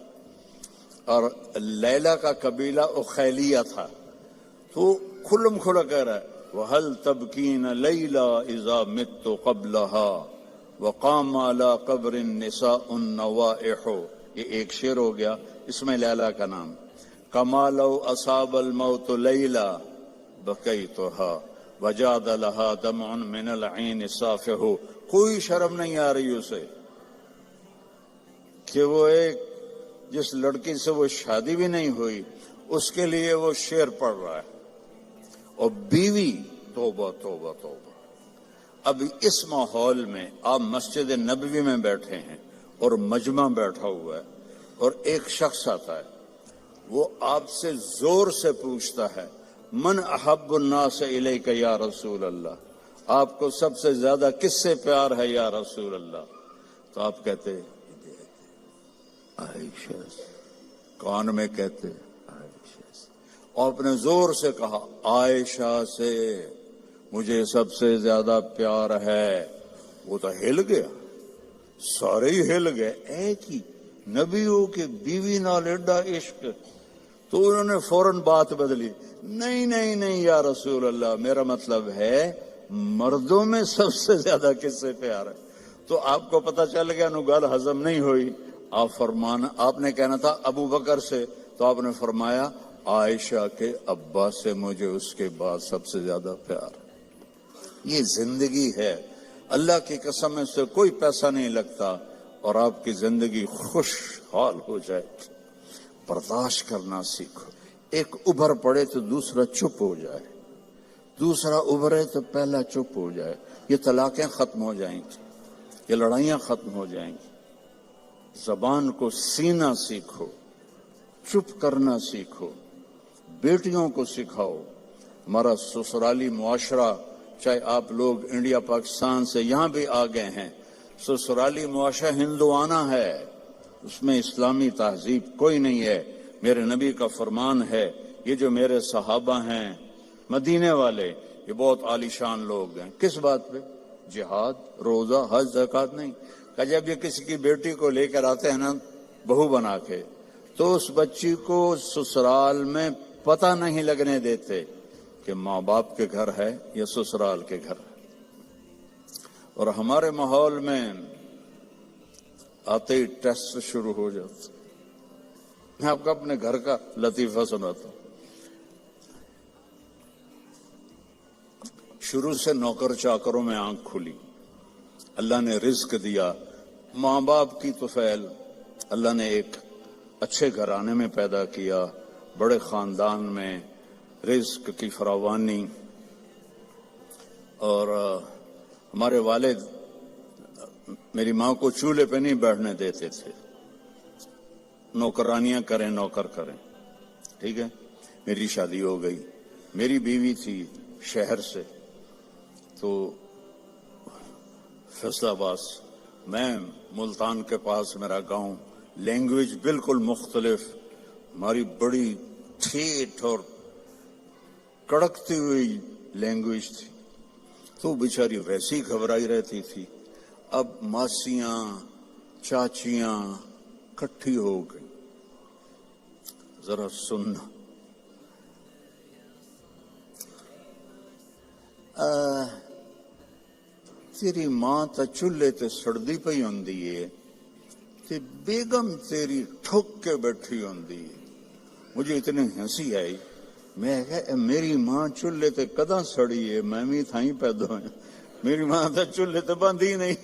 [SPEAKER 1] اور لیلا کا قبیلہ اخیلیہ تھا۔ تو کھلم کھلا کہہ رہا ہے وَهَلْ تَبْكِينَ لَيْلَا إِذَا مِتُّ قَبْلَهَا وَقَامَ عَلَى قَبْرِ النِّسَاءُ النَّوَائِحُ۔ یہ ایک شعر ہو گیا، اس میں لیلا کا نام۔ كَمَا لَوْ أَصَابَ الْمَوْتُ لَيْلَا بَكَيْتُهَا وَجَادَ لَهَا دَمْعٌ مِّنَ الْعَيْنِ صَافِحُ۔ کوئی شرم نہیں آ رہی اسے کہ وہ ایک جس لڑکی سے وہ شادی بھی نہیں ہوئی اس کے لیے وہ شعر پڑھ رہا ہے، اور بیوی توبہ توبہ توبہ۔ اب اس ماحول میں آپ مسجد نبوی میں بیٹھے ہیں اور مجمع بیٹھا ہوا ہے اور ایک شخص آتا ہے، وہ آپ سے زور سے پوچھتا ہے من احب الناس الیک یا رسول اللہ، آپ کو سب سے زیادہ کس سے پیار ہے یا رسول اللہ؟ تو آپ کہتے عائشہ سے، کان میں کہتے عائشہ سے، اور اپنے زور سے کہا عائشہ سے مجھے سب سے زیادہ پیار ہے۔ وہ تو ہل گیا، سارے ہی ہل گئے، ایک ہی نبیوں کے بیوی نال ایڈا عشق۔ تو انہوں نے فوراً بات بدلی، نہیں نہیں نہیں یا رسول اللہ، میرا مطلب ہے مردوں میں سب سے زیادہ کس سے پیار ہے؟ تو آپ کو پتہ چل گیا، نو گل ہضم نہیں ہوئی۔ آپ نے کہنا تھا ابو بکر سے، تو آپ نے فرمایا عائشہ کے ابا سے مجھے اس کے بعد سب سے زیادہ پیار ہے۔ یہ زندگی ہے، اللہ کی قسم سے کوئی پیسہ نہیں لگتا اور آپ کی زندگی خوشحال ہو جائے۔ برداشت کرنا سیکھو، ایک ابھر پڑے تو دوسرا چپ ہو جائے، دوسرا ابھرے تو پہلا چپ ہو جائے، یہ طلاقیں ختم ہو جائیں گی، یہ لڑائیاں ختم ہو جائیں گی۔ زبان کو سینا سیکھو، چپ کرنا سیکھو، بیٹیوں کو سکھاؤ۔ ہمارا سسرالی معاشرہ، چاہے آپ لوگ انڈیا پاکستان سے یہاں بھی آ گئے ہیں، سسرالی معاشرہ ہندوانہ ہے، اس میں اسلامی تہذیب کوئی نہیں ہے۔ میرے نبی کا فرمان ہے، یہ جو میرے صحابہ ہیں مدینے والے، یہ بہت عالی شان لوگ ہیں۔ کس بات پہ؟ جہاد، روزہ، حج، زکوٰۃ نہیں۔ کہ جب یہ کسی کی بیٹی کو لے کر آتے ہیں نا بہو بنا کے، تو اس بچی کو سسرال میں پتہ نہیں لگنے دیتے کہ ماں باپ کے گھر ہے یا سسرال کے گھر ہے. اور ہمارے ماحول میں آتے ہی ٹیسٹ شروع ہو جاتا. میں آپ کو اپنے گھر کا لطیفہ سناتا ہوں. شروع سے نوکر چاکروں میں آنکھ کھلی. اللہ نے رزق دیا. ماں باپ کی طفیل اللہ نے ایک اچھے گھرانے میں پیدا کیا, بڑے خاندان میں, رزق کی فراوانی. اور ہمارے والد میری ماں کو چولہے پہ نہیں بیٹھنے دیتے تھے. نوکرانیاں کریں, نوکر کریں. ٹھیک ہے, میری شادی ہو گئی. میری بیوی تھی شہر سے, تو فیصل آباد, میں ملتان کے پاس میرا گاؤں. لینگویج بالکل مختلف. ہماری بڑی ٹھیٹ اور کڑکتی ہوئی لینگویج تھی. تو بیچاری ویسی گھبرائی رہتی تھی. اب ماسیاں چاچیاں کٹھی ہو گئی. ذرا سننا, تیری ماں تا چولہے تے سڑدی پئی ہوندی ہے تے بیگم تیری ٹھک کے بیٹھی ہوندی ہے. مجھے اتنی ہنسی آئی. میں کہا میری ماں چولہے تے کداں سڑی ہے, میں بھی تھائیں پیدا ہوں. میری ماں تا چولہے تے باندھی نہیں.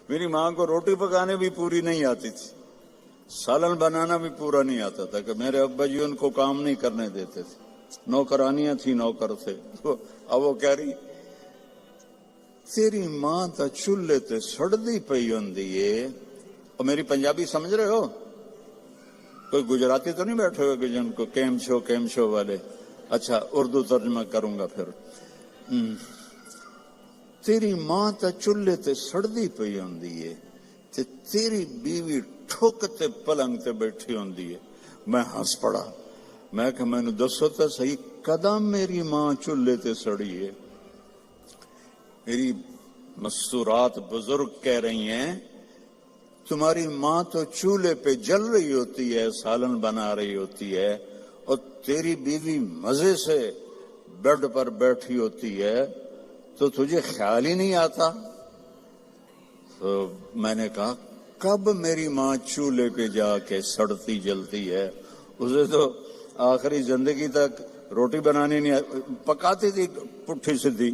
[SPEAKER 1] میری ماں کو روٹی پکانے بھی پوری نہیں آتی تھی, سالن بنانا بھی پورا نہیں آتا تھا, کہ میرے ابا جی ان کو کام نہیں کرنے دیتے تھے. نوکرانیاں تھی, نوکر تھے. تو اب وہ کہہ رہی تیری ماں تا چولہے تے سڑدی پئی ہوندی ہے. اور میری پنجابی سمجھ رہے ہو؟ کوئی گجراتی تو نہیں بیٹھے ہوئے کہ جن کو کیم شو والے. اچھا, اردو ترجمہ کروں گا پھر. تیری ماں تا چولہے تے سڑدی پئی ہوندی ہے تے تیری بیوی ٹھک تے پلنگ تے بیٹھی ہوندی ہے. میں ہنس پڑا. میں کہ میں نے دسو تو صحیح, قدم میری ماں چولہے تے سڑی ہے. میری مستورات بزرگ کہہ رہی ہیں تمہاری ماں تو چولہے پہ جل رہی ہوتی ہے, سالن بنا رہی ہوتی ہے, اور تیری بیوی مزے سے بیڈ پر بیٹھی ہوتی ہے, تو تجھے خیال ہی نہیں آتا. تو میں نے کہا کب میری ماں چولہے پہ جا کے سڑتی جلتی ہے؟ اسے تو آخری زندگی تک روٹی بنانی نہیں پکاتی تھی پٹھی سیدھی,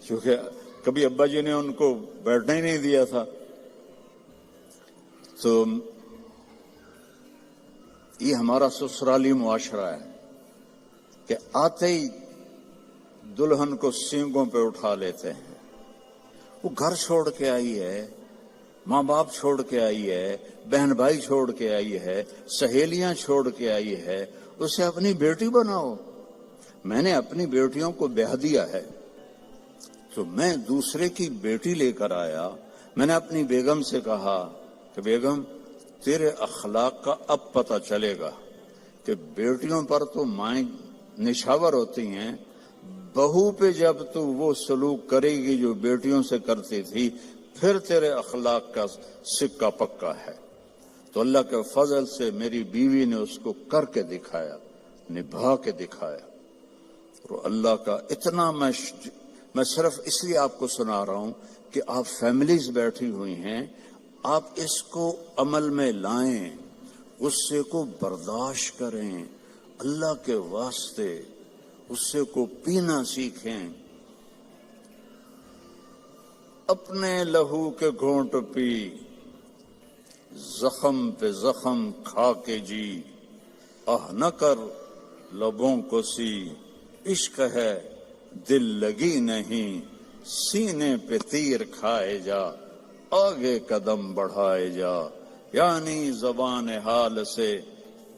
[SPEAKER 1] کیونکہ کبھی ابا جی نے ان کو بیٹھنا ہی نہیں دیا تھا. تو یہ ہمارا سسرالی معاشرہ ہے کہ آتے ہی دلہن کو سینگوں پہ اٹھا لیتے ہیں. وہ گھر چھوڑ کے آئی ہے, ماں باپ چھوڑ کے آئی ہے, بہن بھائی چھوڑ کے آئی ہے, سہیلیاں چھوڑ کے آئی ہے, اسے اپنی بیٹی بناؤ. میں نے اپنی بیٹیوں کو بیاہ دیا ہے, تو میں دوسرے کی بیٹی لے کر آیا. میں نے اپنی بیگم سے کہا کہ بیگم تیرے اخلاق کا اب پتہ چلے گا کہ بیٹیوں پر تو مائیں نشاور ہوتی ہیں, بہو پہ جب تو وہ سلوک کرے گی جو بیٹیوں سے کرتی تھی, پھر تیرے اخلاق کا سکہ پکا ہے. تو اللہ کے فضل سے میری بیوی نے اس کو کر کے دکھایا, نبھا کے دکھایا. اور اللہ کا اتنا میں صرف اس لیے آپ کو سنا رہا ہوں کہ آپ فیملیز بیٹھی ہوئی ہیں, آپ اس کو عمل میں لائیں, غصے کو برداشت کریں, اللہ کے واسطے غصے کو پینا سیکھیں. اپنے لہو کے گھونٹ پی, زخم پہ زخم کھا کے جی, نہ کر لبوں کو سی, عشق ہے دل لگی نہیں, سینے پہ تیر کھائے جا, آگے قدم بڑھائے جا. یعنی زبان حال سے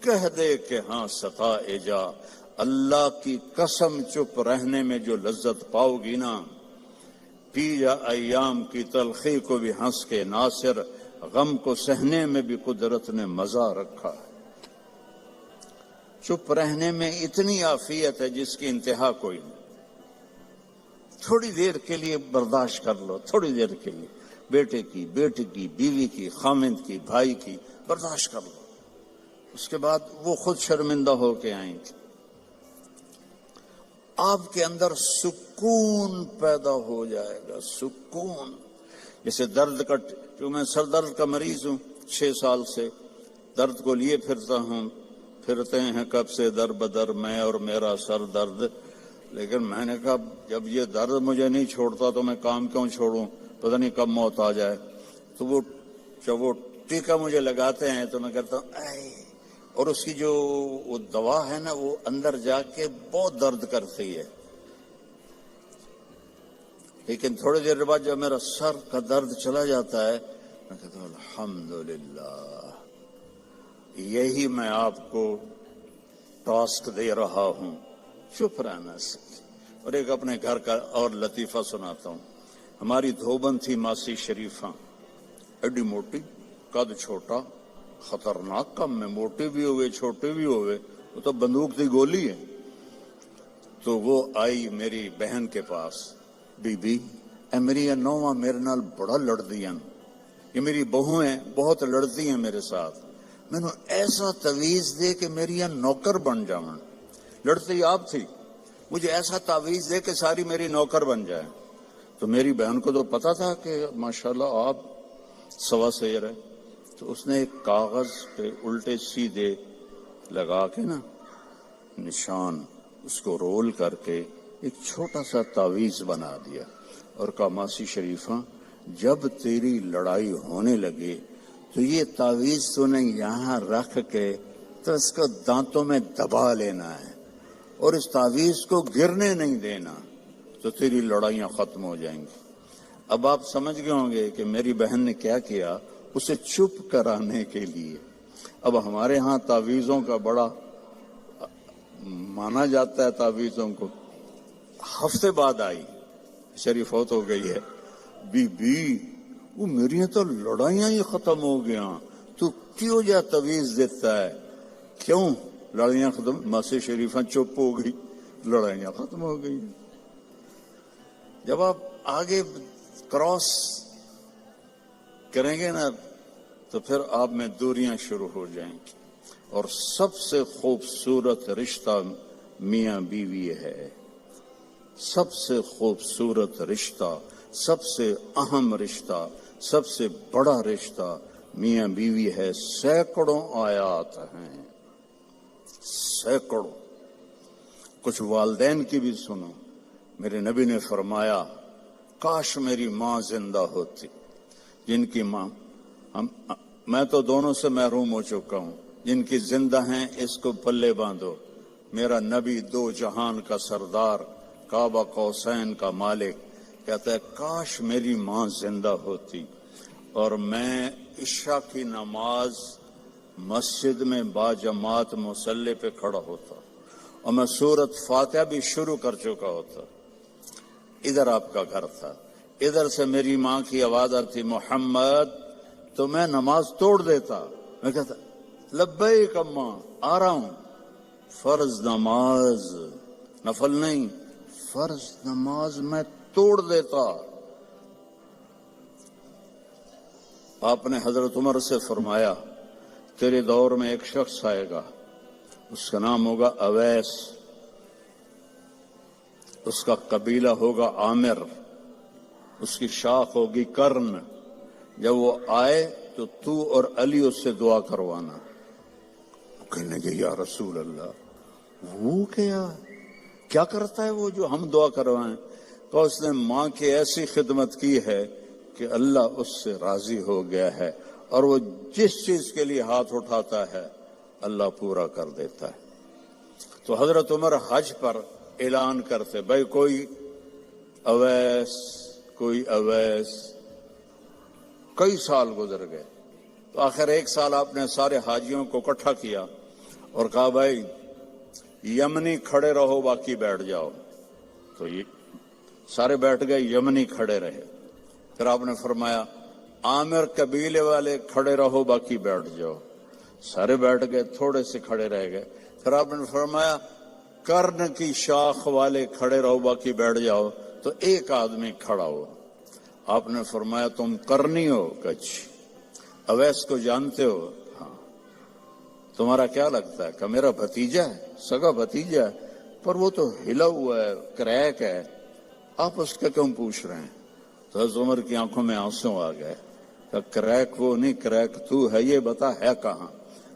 [SPEAKER 1] کہہ دے کہ ہاں ستائے جا. اللہ کی قسم چپ رہنے میں جو لذت پاؤ گی نا, پی جا ایام کی تلخی کو بھی ہنس کے ناصر, غم کو سہنے میں بھی قدرت نے مزہ رکھا ہے. چپ رہنے میں اتنی عافیت ہے جس کی انتہا کوئی نہیں. تھوڑی دیر کے لیے برداشت کر لو, تھوڑی دیر کے لیے, بیٹے کی, بیٹی کی, بیوی کی, خامند کی, بھائی کی, برداشت کر لو. اس کے بعد وہ خود شرمندہ ہو کے آئیں گی. آپ کے اندر سکون پیدا ہو جائے گا. سکون. جیسے درد کا، جو میں سر درد کا مریض ہوں 6 سال سے، درد کو لیے پھرتا ہوں. پھرتے ہیں کب سے در بدر میں اور میرا سر درد. لیکن میں نے کہا جب یہ درد مجھے نہیں چھوڑتا تو میں کام کیوں چھوڑوں، پتہ نہیں کب موت آ جائے. تو وہ جب وہ ٹیکا مجھے لگاتے ہیں تو میں کہتا ہوں اے، اور اس کی جو وہ دوا ہے نا وہ اندر جا کے بہت درد کرتی ہے. لیکن تھوڑی دیر بعد جب میرا سر کا درد چلا جاتا ہے میں کہتا ہوں الحمدللہ، یہی میں آپ کو ٹاسک دے رہا ہوں، چپ رہنا سیکھ. اور ایک اپنے گھر کا اور لطیفہ سناتا ہوں. ہماری دھوبن تھی ماسی شریفہ، ایڈی موٹی، قد چھوٹا، خطرناک کم میں، موٹے بھی ہوئے چھوٹے بھی ہوئے، وہ تو بندوق کی گولی ہے. تو وہ آئی میری بہن کے پاس، بی بی اے میری یہ نوواں میرے نال بڑا لڑتی ہیں، یہ میری بہو ہیں بہت لڑتی ہیں میرے ساتھ، میں نے ایسا تعویذ دے کہ میری یہ نوکر بن جاؤں. لڑتی آپ تھی، مجھے ایسا تعویذ دے کہ ساری میری نوکر بن جائے. تو میری بہن کو تو پتا تھا کہ ماشاءاللہ آپ سوا سیر ہے. تو اس نے ایک کاغذ پہ الٹے سیدھے لگا کے نا نشان، اس کو رول کر کے ایک چھوٹا سا تعویذ بنا دیا اور کہا ماسی شریفہ جب تیری لڑائی ہونے لگے تو یہ تعویذ تو نے یہاں رکھ کے تو اس کو دانتوں میں دبا لینا ہے اور اس تعویذ کو گرنے نہیں دینا، تو تیری لڑائیاں ختم ہو جائیں گی. اب آپ سمجھ گئے ہوں گے کہ میری بہن نے کیا کیا. اسے چپ کرانے کے لیے، اب ہمارے ہاں تعویذوں کا بڑا مانا جاتا ہے، تعویذوں کو. ہفتے بعد آئی، شریف فوت ہو گئی ہے. بی بی وہ میری تو لڑائیاں ہی ختم ہو گیا، تو کیوں جا تعویذ دیتا ہے؟ کیوں لڑائیاں ختم؟ ماسی شریفہ چپ ہو گئی، لڑائیاں ختم ہو گئی. جب آپ آگے کراس کریں گے نا تو پھر آپ میں دوریاں شروع ہو جائیں گی. اور سب سے خوبصورت رشتہ میاں بیوی ہے. سب سے خوبصورت رشتہ، سب سے اہم رشتہ، سب سے بڑا رشتہ میاں بیوی ہے. سینکڑوں آیات ہیں، سینکڑوں. کچھ والدین کی بھی سنو. میرے نبی نے فرمایا کاش میری ماں زندہ ہوتی. جن کی ماں، میں تو دونوں سے محروم ہو چکا ہوں، جن کی زندہ ہیں اس کو پلے باندھو. میرا نبی دو جہان کا سردار، کعبہ قوسین کا مالک، کہتا ہے کاش میری ماں زندہ ہوتی اور میں عشاء کی نماز مسجد میں باجماعت مصلی پہ کھڑا ہوتا اور میں سورۃ فاتحہ بھی شروع کر چکا ہوتا. ادھر آپ کا گھر تھا، ادھر سے میری ماں کی آواز آتی محمد، تو میں نماز توڑ دیتا. میں کہتا لبیک اماں، آ رہا ہوں. فرض نماز، نفل نہیں، فرض نماز میں توڑ دیتا. آپ نے حضرت عمر سے فرمایا تیرے دور میں ایک شخص آئے گا، اس کا نام ہوگا اویس، اس کا قبیلہ ہوگا عامر، اس کی شاخ ہوگی کرن. جب وہ آئے تو تو اور علی اس سے دعا کروانا. کہنے لگے یا رسول اللہ وہ کیا کرتا ہے وہ جو ہم دعا کروائیں؟ تو اس نے ماں کی ایسی خدمت کی ہے کہ اللہ اس سے راضی ہو گیا ہے اور وہ جس چیز کے لیے ہاتھ اٹھاتا ہے اللہ پورا کر دیتا ہے. تو حضرت عمر حج پر اعلان کرتے بھائی کوئی اویس، کوئی اویس. کئی سال گزر گئے تو آخر ایک سال آپ نے سارے حاجیوں کو اکٹھا کیا اور کہا بھائی یمنی کھڑے رہو باقی بیٹھ جاؤ. تو یہ سارے بیٹھ گئے، یمنی کھڑے رہے. پھر آپ نے فرمایا عامر قبیلے والے کھڑے رہو باقی بیٹھ جاؤ. سارے بیٹھ گئے، تھوڑے سے کھڑے رہ گئے. پھر آپ نے فرمایا کرن کی شاخ والے کھڑے رہو باقی بیٹھ جاؤ. تو ایک آدمی کھڑا ہو. آپ نے فرمایا تم کرنی ہو؟ کچھ اویس کو جانتے ہو؟ ہاں. تمہارا کیا لگتا ہے کہ میرا بھتیجا ہے، سگا بھتیجا ہے، پر وہ تو ہلا ہوا ہے، کریک ہے، آپ اس کا کیوں پوچھ رہے ہیں؟ تو حضرت عمر کی آنکھوں میں آنسو آ گئے کہ کریک وہ نہیں، کریک تو ہے، یہ بتا ہے کہاں؟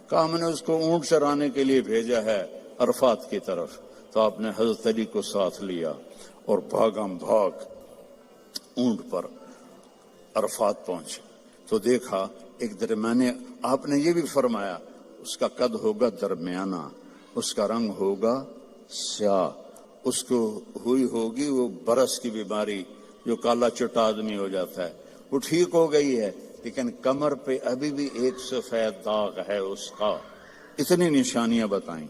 [SPEAKER 1] کہا ہم نے اس کو اونٹ چرانے کے لیے بھیجا ہے عرفات کی طرف۔ تو آپ نے حضرت علی کو ساتھ لیا اور بھاگم بھاگ اونٹ پر عرفات پہنچے تو دیکھا ایک درمیانے، آپ نے یہ بھی فرمایا اس کا قد ہوگا درمیانہ، اس کا رنگ ہوگا سیاہ، اس کو ہوئی ہوگی وہ برس کی بیماری جو کالا چٹا آدمی ہو جاتا ہے، وہ ٹھیک ہو گئی ہے، لیکن کمر پہ ابھی بھی ایک سفید داغ ہے اس کا۔ اتنی نشانیاں بتائیں۔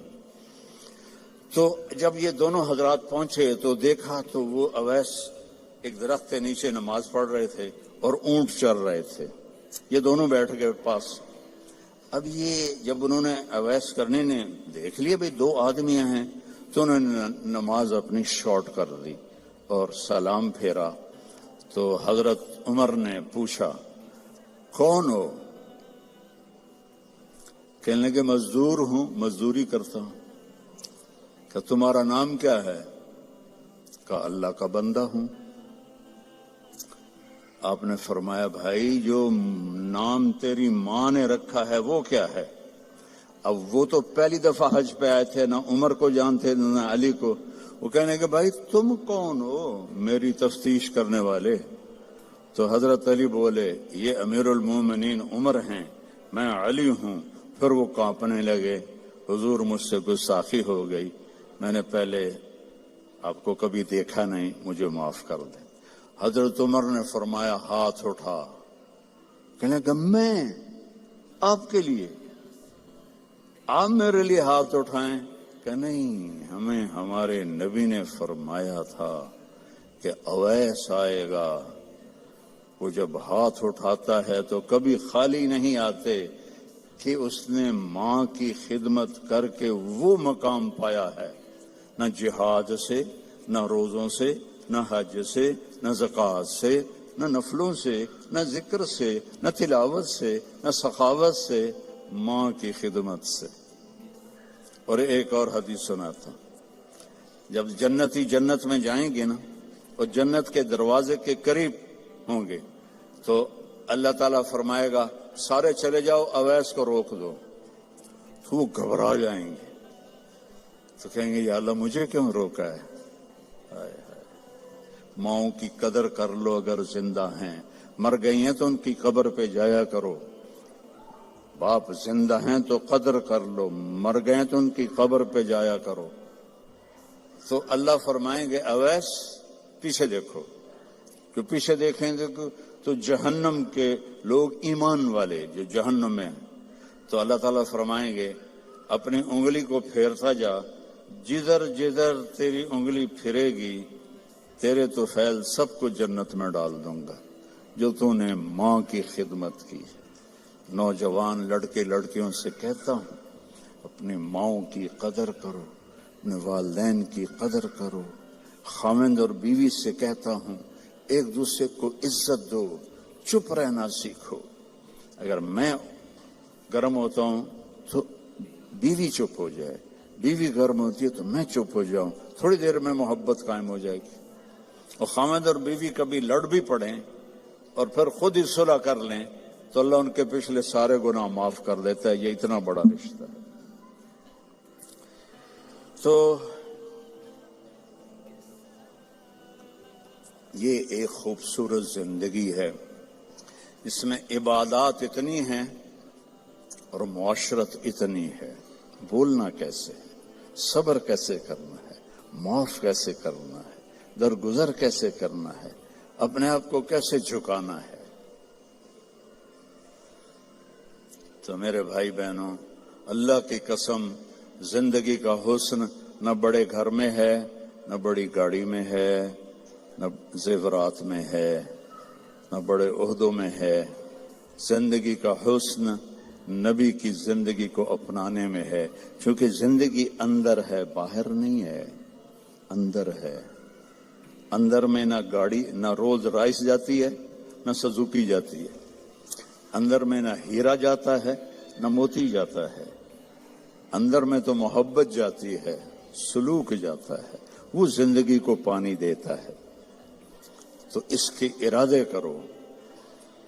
[SPEAKER 1] تو جب یہ دونوں حضرات پہنچے تو دیکھا تو وہ اویس ایک درخت کے نیچے نماز پڑھ رہے تھے اور اونٹ چر رہے تھے، یہ دونوں بیٹھ گئے پاس۔ اب یہ جب انہوں نے اویس کرنے نے دیکھ لیا بھئی دو آدمیاں ہیں، تو انہوں نے نماز اپنی شارٹ کر دی اور سلام پھیرا۔ تو حضرت عمر نے پوچھا کون ہو؟ کہنے لگے مزدور ہوں، مزدوری کرتا ہوں۔ کہ تمہارا نام کیا ہے؟ کہا اللہ کا بندہ ہوں۔ آپ نے فرمایا بھائی جو نام تیری ماں نے رکھا ہے وہ کیا ہے؟ اب وہ تو پہلی دفعہ حج پہ آئے تھے، نہ عمر کو جانتے نہ علی کو۔ وہ کہنے کہ بھائی تم کون ہو میری تفتیش کرنے والے؟ تو حضرت علی بولے یہ امیر المومنین عمر ہیں، میں علی ہوں۔ پھر وہ کانپنے لگے، حضور مجھ سے گستاخی ہو گئی، میں نے پہلے آپ کو کبھی دیکھا نہیں، مجھے معاف کر دیں۔ حضرت عمر نے فرمایا ہاتھ اٹھا۔ کہنے کہ میں آپ کے لیے، آپ میرے لیے ہاتھ اٹھائیں؟ کہ نہیں، ہمیں ہمارے نبی نے فرمایا تھا کہ اویس آئے گا، وہ جب ہاتھ اٹھاتا ہے تو کبھی خالی نہیں آتے، کہ اس نے ماں کی خدمت کر کے وہ مقام پایا ہے، نہ جہاد سے، نہ روزوں سے، نہ حج سے، نہ زکوٰۃ سے، نہ نفلوں سے، نہ ذکر سے، نہ تلاوت سے، نہ سخاوت سے، ماں کی خدمت سے۔ اور ایک اور حدیث سناتا ہوں، جب جنتی جنت میں جائیں گے نا اور جنت کے دروازے کے قریب ہوں گے تو اللہ تعالیٰ فرمائے گا سارے چلے جاؤ، اویس کو روک دو۔ تو وہ گھبرا جائیں گے، تو کہیں گے یا اللہ مجھے کیوں روکا ہے؟ ماؤں کی قدر کر لو اگر زندہ ہیں، مر گئی ہیں تو ان کی قبر پہ جایا کرو۔ باپ زندہ ہیں تو قدر کر لو، مر گئے تو ان کی قبر پہ جایا کرو۔ تو اللہ فرمائیں گے اویس پیچھے دیکھو، جو پیچھے دیکھیں گے تو جہنم کے لوگ ایمان والے جو جہنم میں ہیں، تو اللہ تعالیٰ فرمائیں گے اپنی انگلی کو پھیرتا جا، جدھر جدھر تیری انگلی پھرے گی تیرے تو فیل سب کو جنت میں ڈال دوں گا جو تو نے ماں کی خدمت کی۔ نوجوان لڑکے لڑکیوں سے کہتا ہوں اپنی ماؤں کی قدر کرو، اپنے والدین کی قدر کرو۔ خاوند اور بیوی سے کہتا ہوں ایک دوسرے کو عزت دو، چپ رہنا سیکھو۔ اگر میں گرم ہوتا ہوں تو بیوی چپ ہو جائے، بیوی گرم ہوتی ہے تو میں چپ ہو جاؤں، تھوڑی دیر میں محبت قائم ہو جائے گی۔ اور خاوند اور بیوی کبھی لڑ بھی پڑیں اور پھر خود ہی صلح کر لیں تو اللہ ان کے پچھلے سارے گناہ معاف کر دیتا ہے۔ یہ اتنا بڑا رشتہ ہے۔ تو یہ ایک خوبصورت زندگی ہے، اس میں عبادات اتنی ہیں اور معاشرت اتنی ہے۔ بولنا کیسے ہے، صبر کیسے کرنا ہے، معاف کیسے کرنا ہے، درگزر کیسے کرنا ہے، اپنے آپ کو کیسے جھکانا ہے۔ تو میرے بھائی بہنوں، اللہ کی قسم زندگی کا حسن نہ بڑے گھر میں ہے، نہ بڑی گاڑی میں ہے، نہ زیورات میں ہے، نہ بڑے عہدوں میں ہے۔ زندگی کا حسن نبی کی زندگی کو اپنانے میں ہے، کیونکہ زندگی اندر ہے، باہر نہیں ہے، اندر ہے۔ اندر میں نہ گاڑی، نہ رولز رائس جاتی ہے، نہ سزوکی جاتی ہے۔ اندر میں نہ ہیرا جاتا ہے، نہ موتی جاتا ہے۔ اندر میں تو محبت جاتی ہے، سلوک جاتا ہے، وہ زندگی کو پانی دیتا ہے۔ تو اس کے ارادے کرو،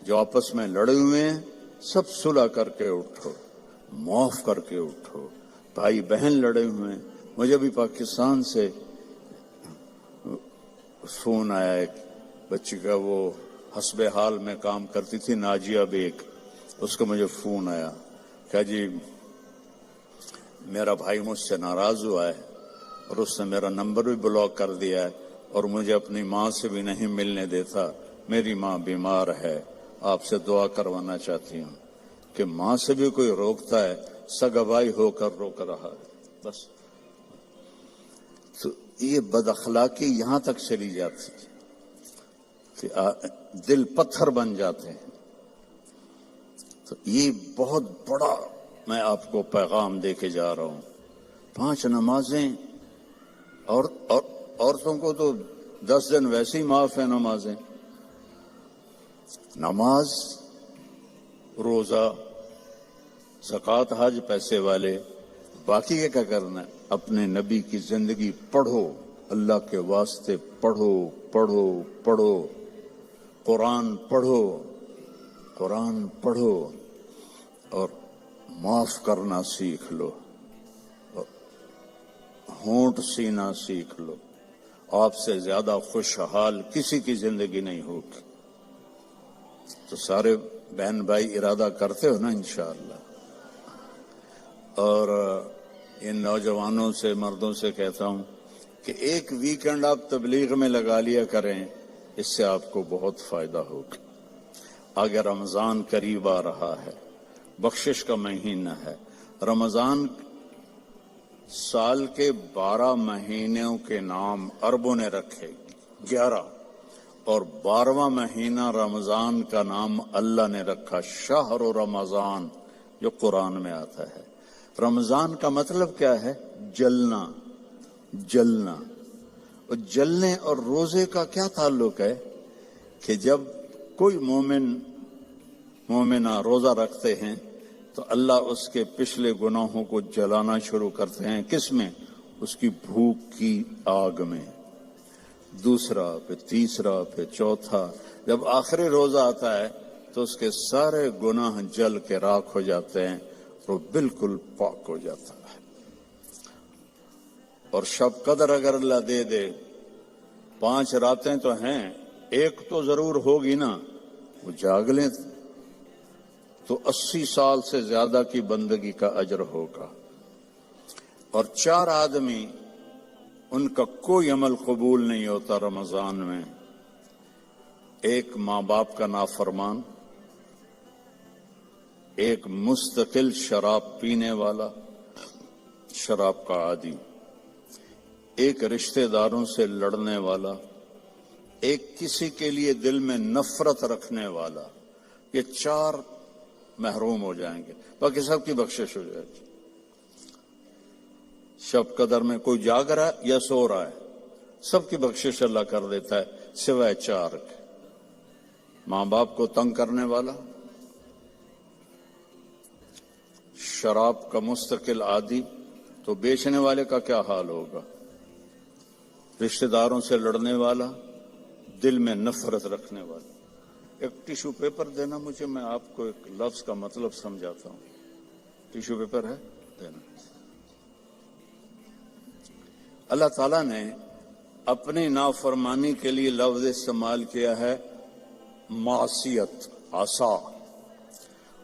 [SPEAKER 1] جو آپس میں لڑے ہوئے ہیں سب صلح کر کے اٹھو، معاف کر کے اٹھو۔ بھائی بہن لڑے ہوئے ہیں، مجھے بھی پاکستان سے فون آیا ایک بچی کا، وہ حسب حال میں کام کرتی تھی، ناجیہ بیگ، اس کا مجھے فون آیا کہ جی میرا بھائی مجھ سے ناراض ہوا ہے اور اس نے میرا نمبر بھی بلاک کر دیا ہے اور مجھے اپنی ماں سے بھی نہیں ملنے دیتا، میری ماں بیمار ہے، آپ سے دعا کروانا چاہتی ہوں کہ ماں سے بھی کوئی روکتا ہے، سگا بھائی ہو کر روک رہا ہے۔ بس تو یہ بد اخلاقی یہاں تک چلی جاتی کہ دل پتھر بن جاتے ہیں۔ تو یہ بہت بڑا میں آپ کو پیغام دے کے جا رہا ہوں۔ 5 نمازیں، اور عورتوں کو تو 10 دن ویسے ہی معاف ہے نمازیں، نماز، روزہ، زکوٰۃ، حج پیسے والے، باقی یہ کیا کرنا ہے؟ اپنے نبی کی زندگی پڑھو، اللہ کے واسطے پڑھو پڑھو پڑھو، قرآن پڑھو، قرآن پڑھو اور معاف کرنا سیکھ لو، ہونٹ سینا سیکھ لو۔ آپ سے زیادہ خوشحال کسی کی زندگی نہیں ہوگی۔ تو سارے بہن بھائی ارادہ کرتے ہو نا انشاءاللہ؟ اور ان نوجوانوں سے، مردوں سے کہتا ہوں کہ ایک ویکنڈ آپ تبلیغ میں لگا لیا کریں، اس سے آپ کو بہت فائدہ ہوگا۔ آگے رمضان قریب آ رہا ہے، بخشش کا مہینہ ہے۔ رمضان سال کے 12 مہینوں کے نام عربوں نے رکھے، 11، اور 12واں مہینہ رمضان کا نام اللہ نے رکھا شہر رمضان، جو قرآن میں آتا ہے۔ رمضان کا مطلب کیا ہے؟ جلنا، جلنا۔ اور جلنے اور روزے کا کیا تعلق ہے کہ جب کوئی مومنہ روزہ رکھتے ہیں تو اللہ اس کے پچھلے گناہوں کو جلانا شروع کرتے ہیں۔ کس میں؟ اس کی بھوک کی آگ میں۔ دوسرا، پھر تیسرا، پھر چوتھا، جب آخری روزہ آتا ہے تو اس کے سارے گناہ جل کے راکھ ہو جاتے ہیں، وہ بالکل پاک ہو جاتا ہے۔ اور شب قدر اگر اللہ دے دے، 5 راتیں تو ہیں، ایک تو ضرور ہوگی نا، وہ جاگ لیں تو 80 سال سے زیادہ کی بندگی کا اجر ہوگا۔ اور 4 آدمی، ان کا کوئی عمل قبول نہیں ہوتا رمضان میں۔ ایک ماں باپ کا نافرمان، ایک مستقل شراب پینے والا، شراب کا عادی، ایک رشتہ داروں سے لڑنے والا، ایک کسی کے لیے دل میں نفرت رکھنے والا۔ یہ 4 محروم ہو جائیں گے، باقی سب کی بخشش ہو جائے گی۔ شب قدر میں کوئی جاگ رہا ہے یا سو رہا ہے، سب کی بخشش اللہ کر دیتا ہے سوائے 4 کے۔ ماں باپ کو تنگ کرنے والا، شراب کا مستقل عادی، تو بیچنے والے کا کیا حال ہوگا؟ رشتہ داروں سے لڑنے والا، دل میں نفرت رکھنے والا۔ ایک ٹیشو پیپر دینا مجھے، میں آپ کو ایک لفظ کا مطلب سمجھاتا ہوں۔ ٹیشو پیپر ہے؟ دینا۔ اللہ تعالیٰ نے اپنی نافرمانی کے لیے لفظ استعمال کیا ہے معصیت، عصا،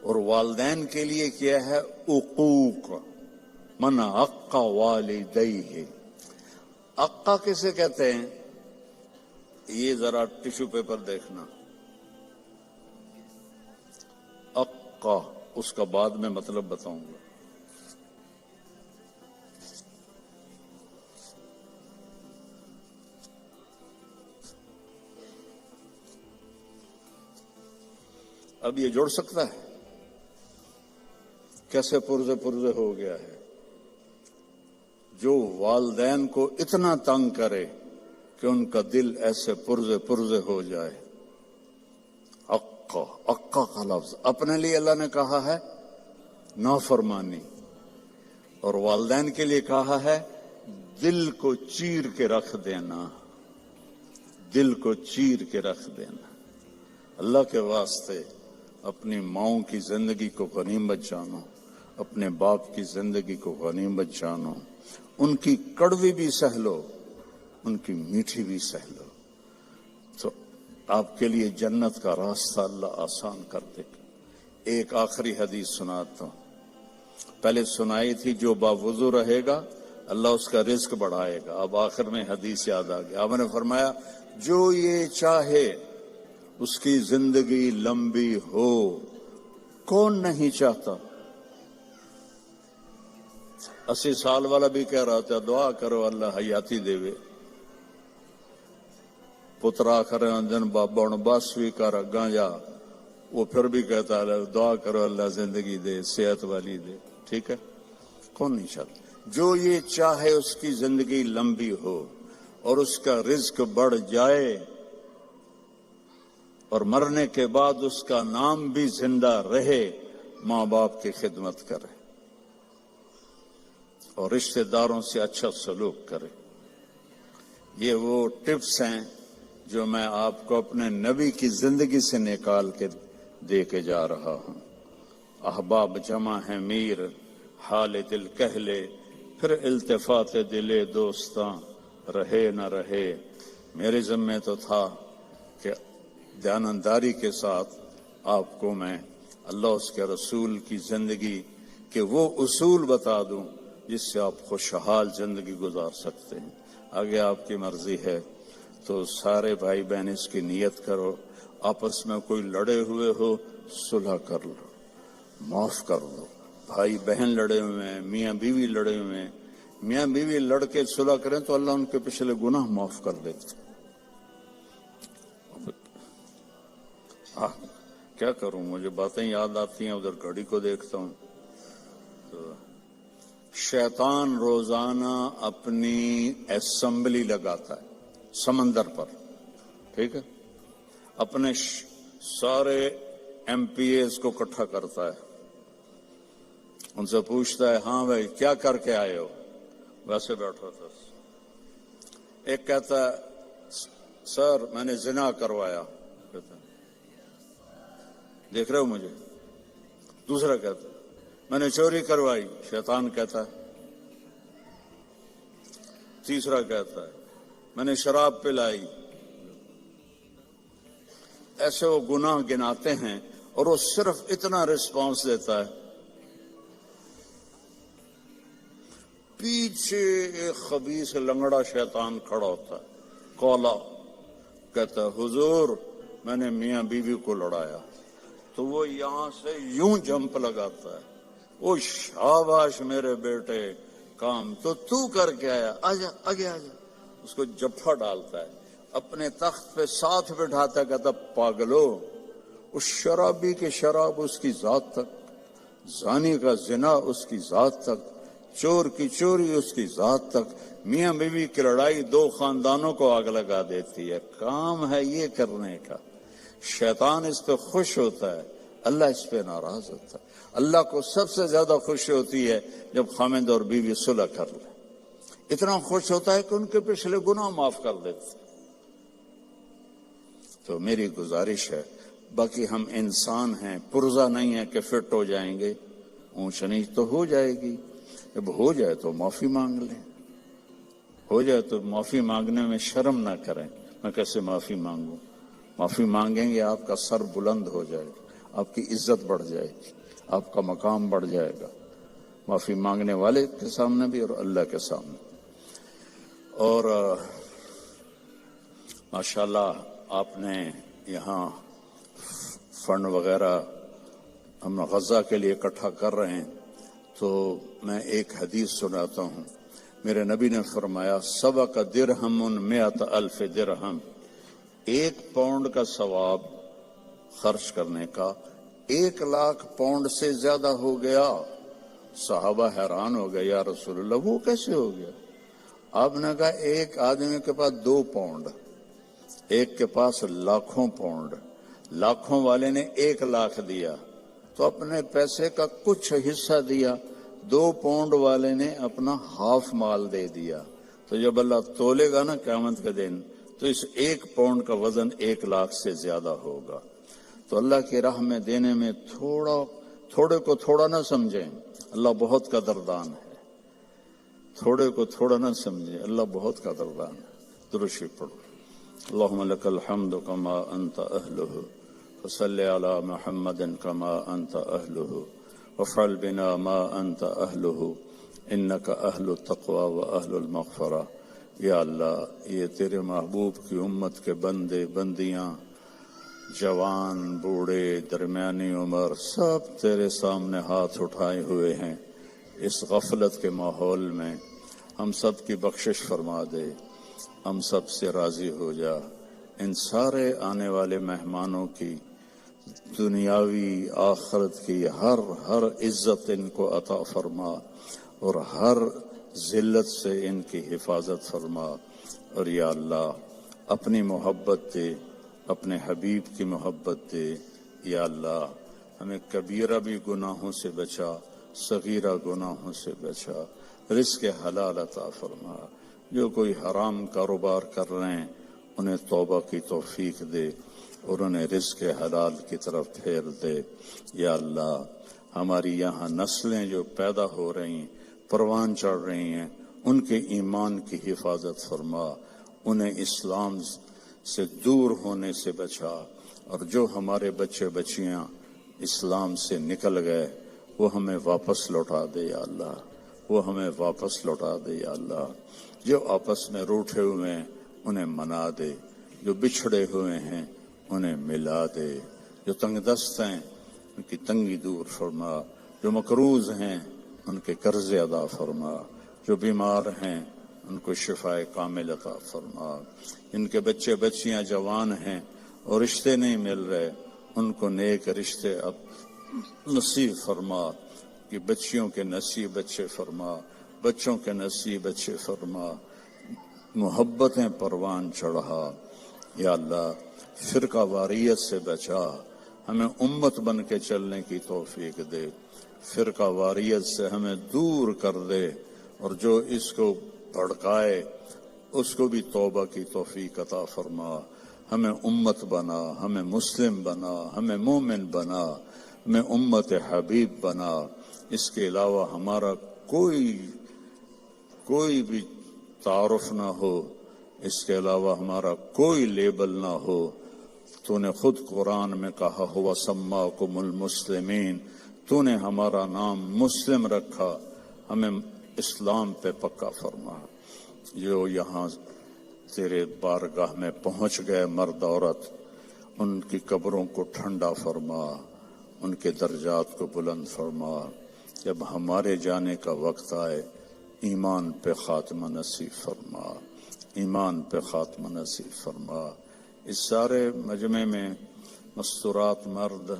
[SPEAKER 1] اور والدین کے لیے کیا ہے عقوق، من عق والدیہ۔ عقا کسے کہتے ہیں؟ یہ ذرا ٹیشو پیپر دیکھنا، عقا، اس کا بعد میں مطلب بتاؤں گا۔ اب یہ جوڑ سکتا ہے؟ کیسے پرزے پرزے ہو گیا ہے؟ جو والدین کو اتنا تنگ کرے کہ ان کا دل ایسے پرزے پرزے ہو جائے۔ عقا، عقا کا لفظ اپنے لیے اللہ نے کہا ہے نافرمانی، اور والدین کے لیے کہا ہے دل کو چیر کے رکھ دینا، دل کو چیر کے رکھ دینا۔ اللہ کے واسطے اپنی ماؤں کی زندگی کو غنیمت جانو، اپنے باپ کی زندگی کو غنیمت جانو، ان کی کڑوی بھی سہ لو، ان کی میٹھی بھی سہ لو، تو آپ کے لیے جنت کا راستہ اللہ آسان کر دے گا۔ ایک آخری حدیث سناتا ہوں، پہلے سنائی تھی، جو باوضو رہے گا اللہ اس کا رزق بڑھائے گا، اب آخر میں حدیث یاد آ گیا۔ آپ نے فرمایا جو یہ چاہے اس کی زندگی لمبی ہو، کون نہیں چاہتا؟ 80 سال والا بھی کہہ رہا تھا دعا کرو اللہ حیاتی دے وے، پترا کرے دن بابا بس بھی کر اگاں جا، وہ پھر بھی کہتا ہے دعا کرو اللہ زندگی دے، صحت والی دے، ٹھیک ہے؟ کون نہیں چاہتا؟ جو یہ چاہے اس کی زندگی لمبی ہو اور اس کا رزق بڑھ جائے اور مرنے کے بعد اس کا نام بھی زندہ رہے، ماں باپ کی خدمت کرے اور رشتہ داروں سے اچھا سلوک کرے۔ یہ وہ ٹپس ہیں جو میں آپ کو اپنے نبی کی زندگی سے نکال کے دے کے جا رہا ہوں۔ احباب جمع ہے میر، حال دل کہہ لے، پھر التفات دلے دوستاں رہے نہ رہے۔ میرے ذمہ تو تھا کہ دیانتداری کے ساتھ آپ کو میں اللہ اس کے رسول کی زندگی کے وہ اصول بتا دوں جس سے آپ خوشحال زندگی گزار سکتے ہیں۔ آگے آپ کی مرضی ہے تو سارے بھائی بہن اس کی نیت کرو، آپس میں کوئی لڑے ہوئے ہو صلح کر لو، معاف کر دو۔ بھائی بہن لڑے ہوئے ہیں، میاں بیوی لڑے ہوئے ہیں، میاں بیوی لڑ کے صلح کریں تو اللہ ان کے پچھلے گناہ معاف کر دیتے۔ کیا کروں، مجھے باتیں یاد آتی ہیں، ادھر گھڑی کو دیکھتا ہوں تو شیطان روزانہ اپنی اسمبلی لگاتا ہے سمندر پر، ٹھیک ہے؟ اپنے سارے ایم پی ایز کو اکٹھا کرتا ہے، ان سے پوچھتا ہے ہاں بھائی کیا کر کے آئے ہو؟ ویسے بیٹھا تھا، ایک کہتا ہے سر میں نے زنا کروایا، کہتا ہے دیکھ رہے ہو مجھے؟ دوسرا کہتا ہے میں نے چوری کروائی، شیطان کہتا ہے۔ تیسرا کہتا ہے میں نے شراب پلائی۔ ایسے وہ گناہ گناتے ہیں اور وہ صرف اتنا رسپانس دیتا ہے، پیچھے ایک خبیث لنگڑا شیطان کھڑا ہوتا ہے، کولا، کہتا ہے حضور میں نے میاں بیوی کو لڑایا، تو وہ یہاں سے یوں جمپ لگاتا ہے، وہ شاباش میرے بیٹے، کام تو کر کے آیا، آجا آگے آجا، اس کو جفا ڈالتا ہے، اپنے تخت پہ ساتھ بٹھاتا ہے، کہتا پاگلو، اس شرابی کی شراب اس کی ذات تک، زانی کا زنا اس کی ذات تک، چور کی چوری اس کی ذات تک، میاں بیوی کی لڑائی 2 خاندانوں کو آگ لگا دیتی ہے، کام ہے یہ کرنے کا۔ شیطان اس پہ خوش ہوتا ہے، اللہ اس پہ ناراض ہوتا ہے۔ اللہ کو سب سے زیادہ خوشی ہوتی ہے جب خامند اور بیوی صلح کر لیں، اتنا خوش ہوتا ہے کہ ان کے پچھلے گناہ معاف کر دیتے۔ تو میری گزارش ہے، باقی ہم انسان ہیں، پرزہ نہیں ہے کہ فٹ ہو جائیں گے، اونچ نیچ تو ہو جائے گی، جب ہو جائے تو معافی مانگ لیں، ہو جائے تو معافی مانگنے میں شرم نہ کریں۔ میں کیسے معافی مانگوں؟ معافی مانگیں گے آپ کا سر بلند ہو جائے گا، آپ کی عزت بڑھ جائے گی، آپ کا مقام بڑھ جائے گا، معافی مانگنے والے کے سامنے بھی اور اللہ کے سامنے۔ اور ماشاءاللہ آپ نے یہاں فنڈ وغیرہ ہم غزہ کے لیے اکٹھا کر رہے ہیں، تو میں ایک حدیث سناتا ہوں۔ میرے نبی نے فرمایا سبق درہم 100,000 درہم، 1 پاؤنڈ کا ثواب خرچ کرنے کا 1,00,000 پاؤنڈ سے زیادہ ہو گیا۔ صحابہ حیران ہو گئے، یا رسول اللہ وہ کیسے ہو گیا؟ آپ نے کہا ایک آدمی کے پاس 2 پاؤنڈ، ایک کے پاس لاکھوں پاؤنڈ، لاکھوں والے نے 1,00,000 دیا تو اپنے پیسے کا کچھ حصہ دیا، 2 پاؤنڈ والے نے اپنا ہاف مال دے دیا، تو جب اللہ تولے گا نا قیامت کے دن تو اس 1 پاؤنڈ کا وزن 1 لاکھ سے زیادہ ہوگا۔ تو اللہ کی راہ میں دینے میں تھوڑے کو تھوڑا نہ سمجھیں، اللہ بہت قدردان ہے۔ تھوڑے کو تھوڑا نہ سمجھیں، اللہ بہت قدردان ہے۔ درود شریف پڑھو۔ اللہم لک الحمد کما انت اہلہ فصل علی محمد کما انت اہلہ وافعل بنا ما انت اہلہ انک اہل التقوی و اہل المغفرہ۔ یا اللہ، یہ تیرے محبوب کی امت کے بندے بندیاں، جوان بوڑھے درمیانی عمر، سب تیرے سامنے ہاتھ اٹھائے ہوئے ہیں۔ اس غفلت کے ماحول میں ہم سب کی بخشش فرما دے، ہم سب سے راضی ہو جا۔ ان سارے آنے والے مہمانوں کی دنیاوی آخرت کی ہر عزت ان کو عطا فرما، اور ہر ذلت سے ان کی حفاظت فرما۔ اور یا اللہ، اپنی محبت دے، اپنے حبیب کی محبت دے۔ یا اللہ، ہمیں کبیرہ بھی گناہوں سے بچا، صغیرہ گناہوں سے بچا، رزق حلال عطا فرما۔ جو کوئی حرام کاروبار کر رہے ہیں انہیں توبہ کی توفیق دے اور انہیں رزق حلال کی طرف پھیر دے۔ یا اللہ، ہماری یہاں نسلیں جو پیدا ہو رہی ہیں، پروان چڑھ رہی ہیں، ان کے ایمان کی حفاظت فرما، انہیں اسلام سے دور ہونے سے بچا، اور جو ہمارے بچے بچیاں اسلام سے نکل گئے وہ ہمیں واپس لوٹا دے یا اللہ، وہ ہمیں واپس لوٹا دے یا اللہ۔ جو آپس میں روٹھے ہوئے ہیں انہیں منا دے، جو بچھڑے ہوئے ہیں انہیں ملا دے، جو تنگ دست ہیں ان کی تنگی دور فرما، جو مقروض ہیں ان کے قرض ادا فرما، جو بیمار ہیں ان کو شفائے کامل عطا فرما، ان کے بچے بچیاں جوان ہیں اور رشتے نہیں مل رہے ان کو نیک رشتے اب نصیب فرما، کہ بچیوں کے نصیب اچھے فرما، بچوں کے نصیب اچھے فرما، محبتیں پروان چڑھا۔ یا اللہ، فرقہ واریت سے بچا، ہمیں امت بن کے چلنے کی توفیق دے، فرقہ واریت سے ہمیں دور کر دے، اور جو اس کو بھڑکائے اس کو بھی توبہ کی توفیق عطا فرما۔ ہمیں امت بنا، ہمیں مسلم بنا، ہمیں مومن بنا، ہمیں امت حبیب بنا۔ اس کے علاوہ ہمارا کوئی بھی تعارف نہ ہو، اس کے علاوہ ہمارا کوئی لیبل نہ ہو۔ تو نے خود قرآن میں کہا ہوا سماکم المسلمین، تو نے ہمارا نام مسلم رکھا، ہمیں اسلام پہ پکا فرما۔ جو یہاں تیرے بارگاہ میں پہنچ گئے مرد عورت، ان کی قبروں کو ٹھنڈا فرما، ان کے درجات کو بلند فرما۔ جب ہمارے جانے کا وقت آئے ایمان پہ خاتمہ نصیب فرما، ایمان پہ خاتمہ نصیب فرما۔ اس سارے مجمع میں مستورات مرد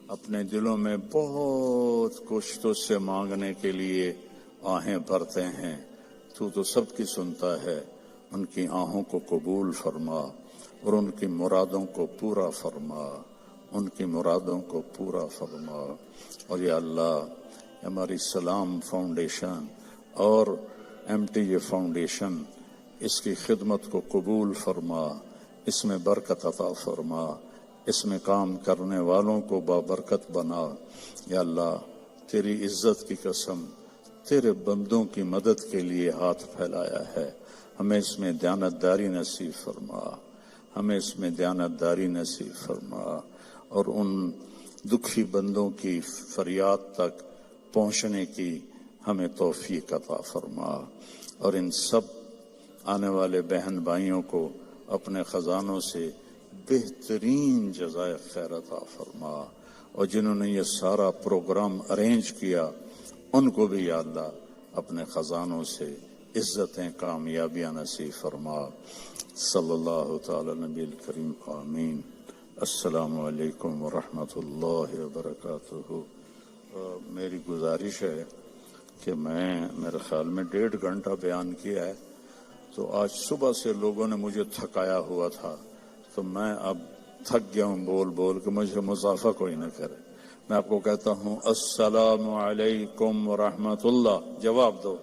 [SPEAKER 1] اپنے دلوں میں بہت کچھ تو سے مانگنے کے لیے آہیں بھرتے ہیں، تو سب کی سنتا ہے۔ ان کی آہوں کو قبول فرما اور ان کی مرادوں کو پورا فرما، ان کی مرادوں کو پورا فرما۔ اور یا اللہ، ہماری سلام فاؤنڈیشن اور MTJ فاؤنڈیشن، اس کی خدمت کو قبول فرما، اس میں برکت عطا فرما، اس میں کام کرنے والوں کو بابرکت بنا۔ یا اللہ، تیری عزت کی قسم، تیرے بندوں کی مدد کے لیے ہاتھ پھیلایا ہے، ہمیں اس میں دیانتداری نصیب فرما، ہمیں اس میں دیانتداری نصیب فرما، اور ان دکھی بندوں کی فریاد تک پہنچنے کی ہمیں توفیق عطا فرما، اور ان سب آنے والے بہن بھائیوں کو اپنے خزانوں سے بہترین جزائے خیر عطا فرما، اور جنہوں نے یہ سارا پروگرام ارینج کیا ان کو بھی یا اللہ اپنے خزانوں سے عزتیں کامیابیاں نصیب فرما۔ صلی اللہ تعالی نبی الکریم، آمین۔ السلام علیکم ورحمۃ اللہ وبرکاتہ۔ میری گزارش ہے کہ میرے خیال میں 1.5 گھنٹہ بیان کیا ہے، تو آج صبح سے لوگوں نے مجھے تھکایا ہوا تھا، تو میں اب تھک گیا ہوں بول بول کے، مجھے مضافہ کوئی نہ کرے، میں آپ کو کہتا ہوں السلام علیکم ورحمۃ اللہ، جواب دو۔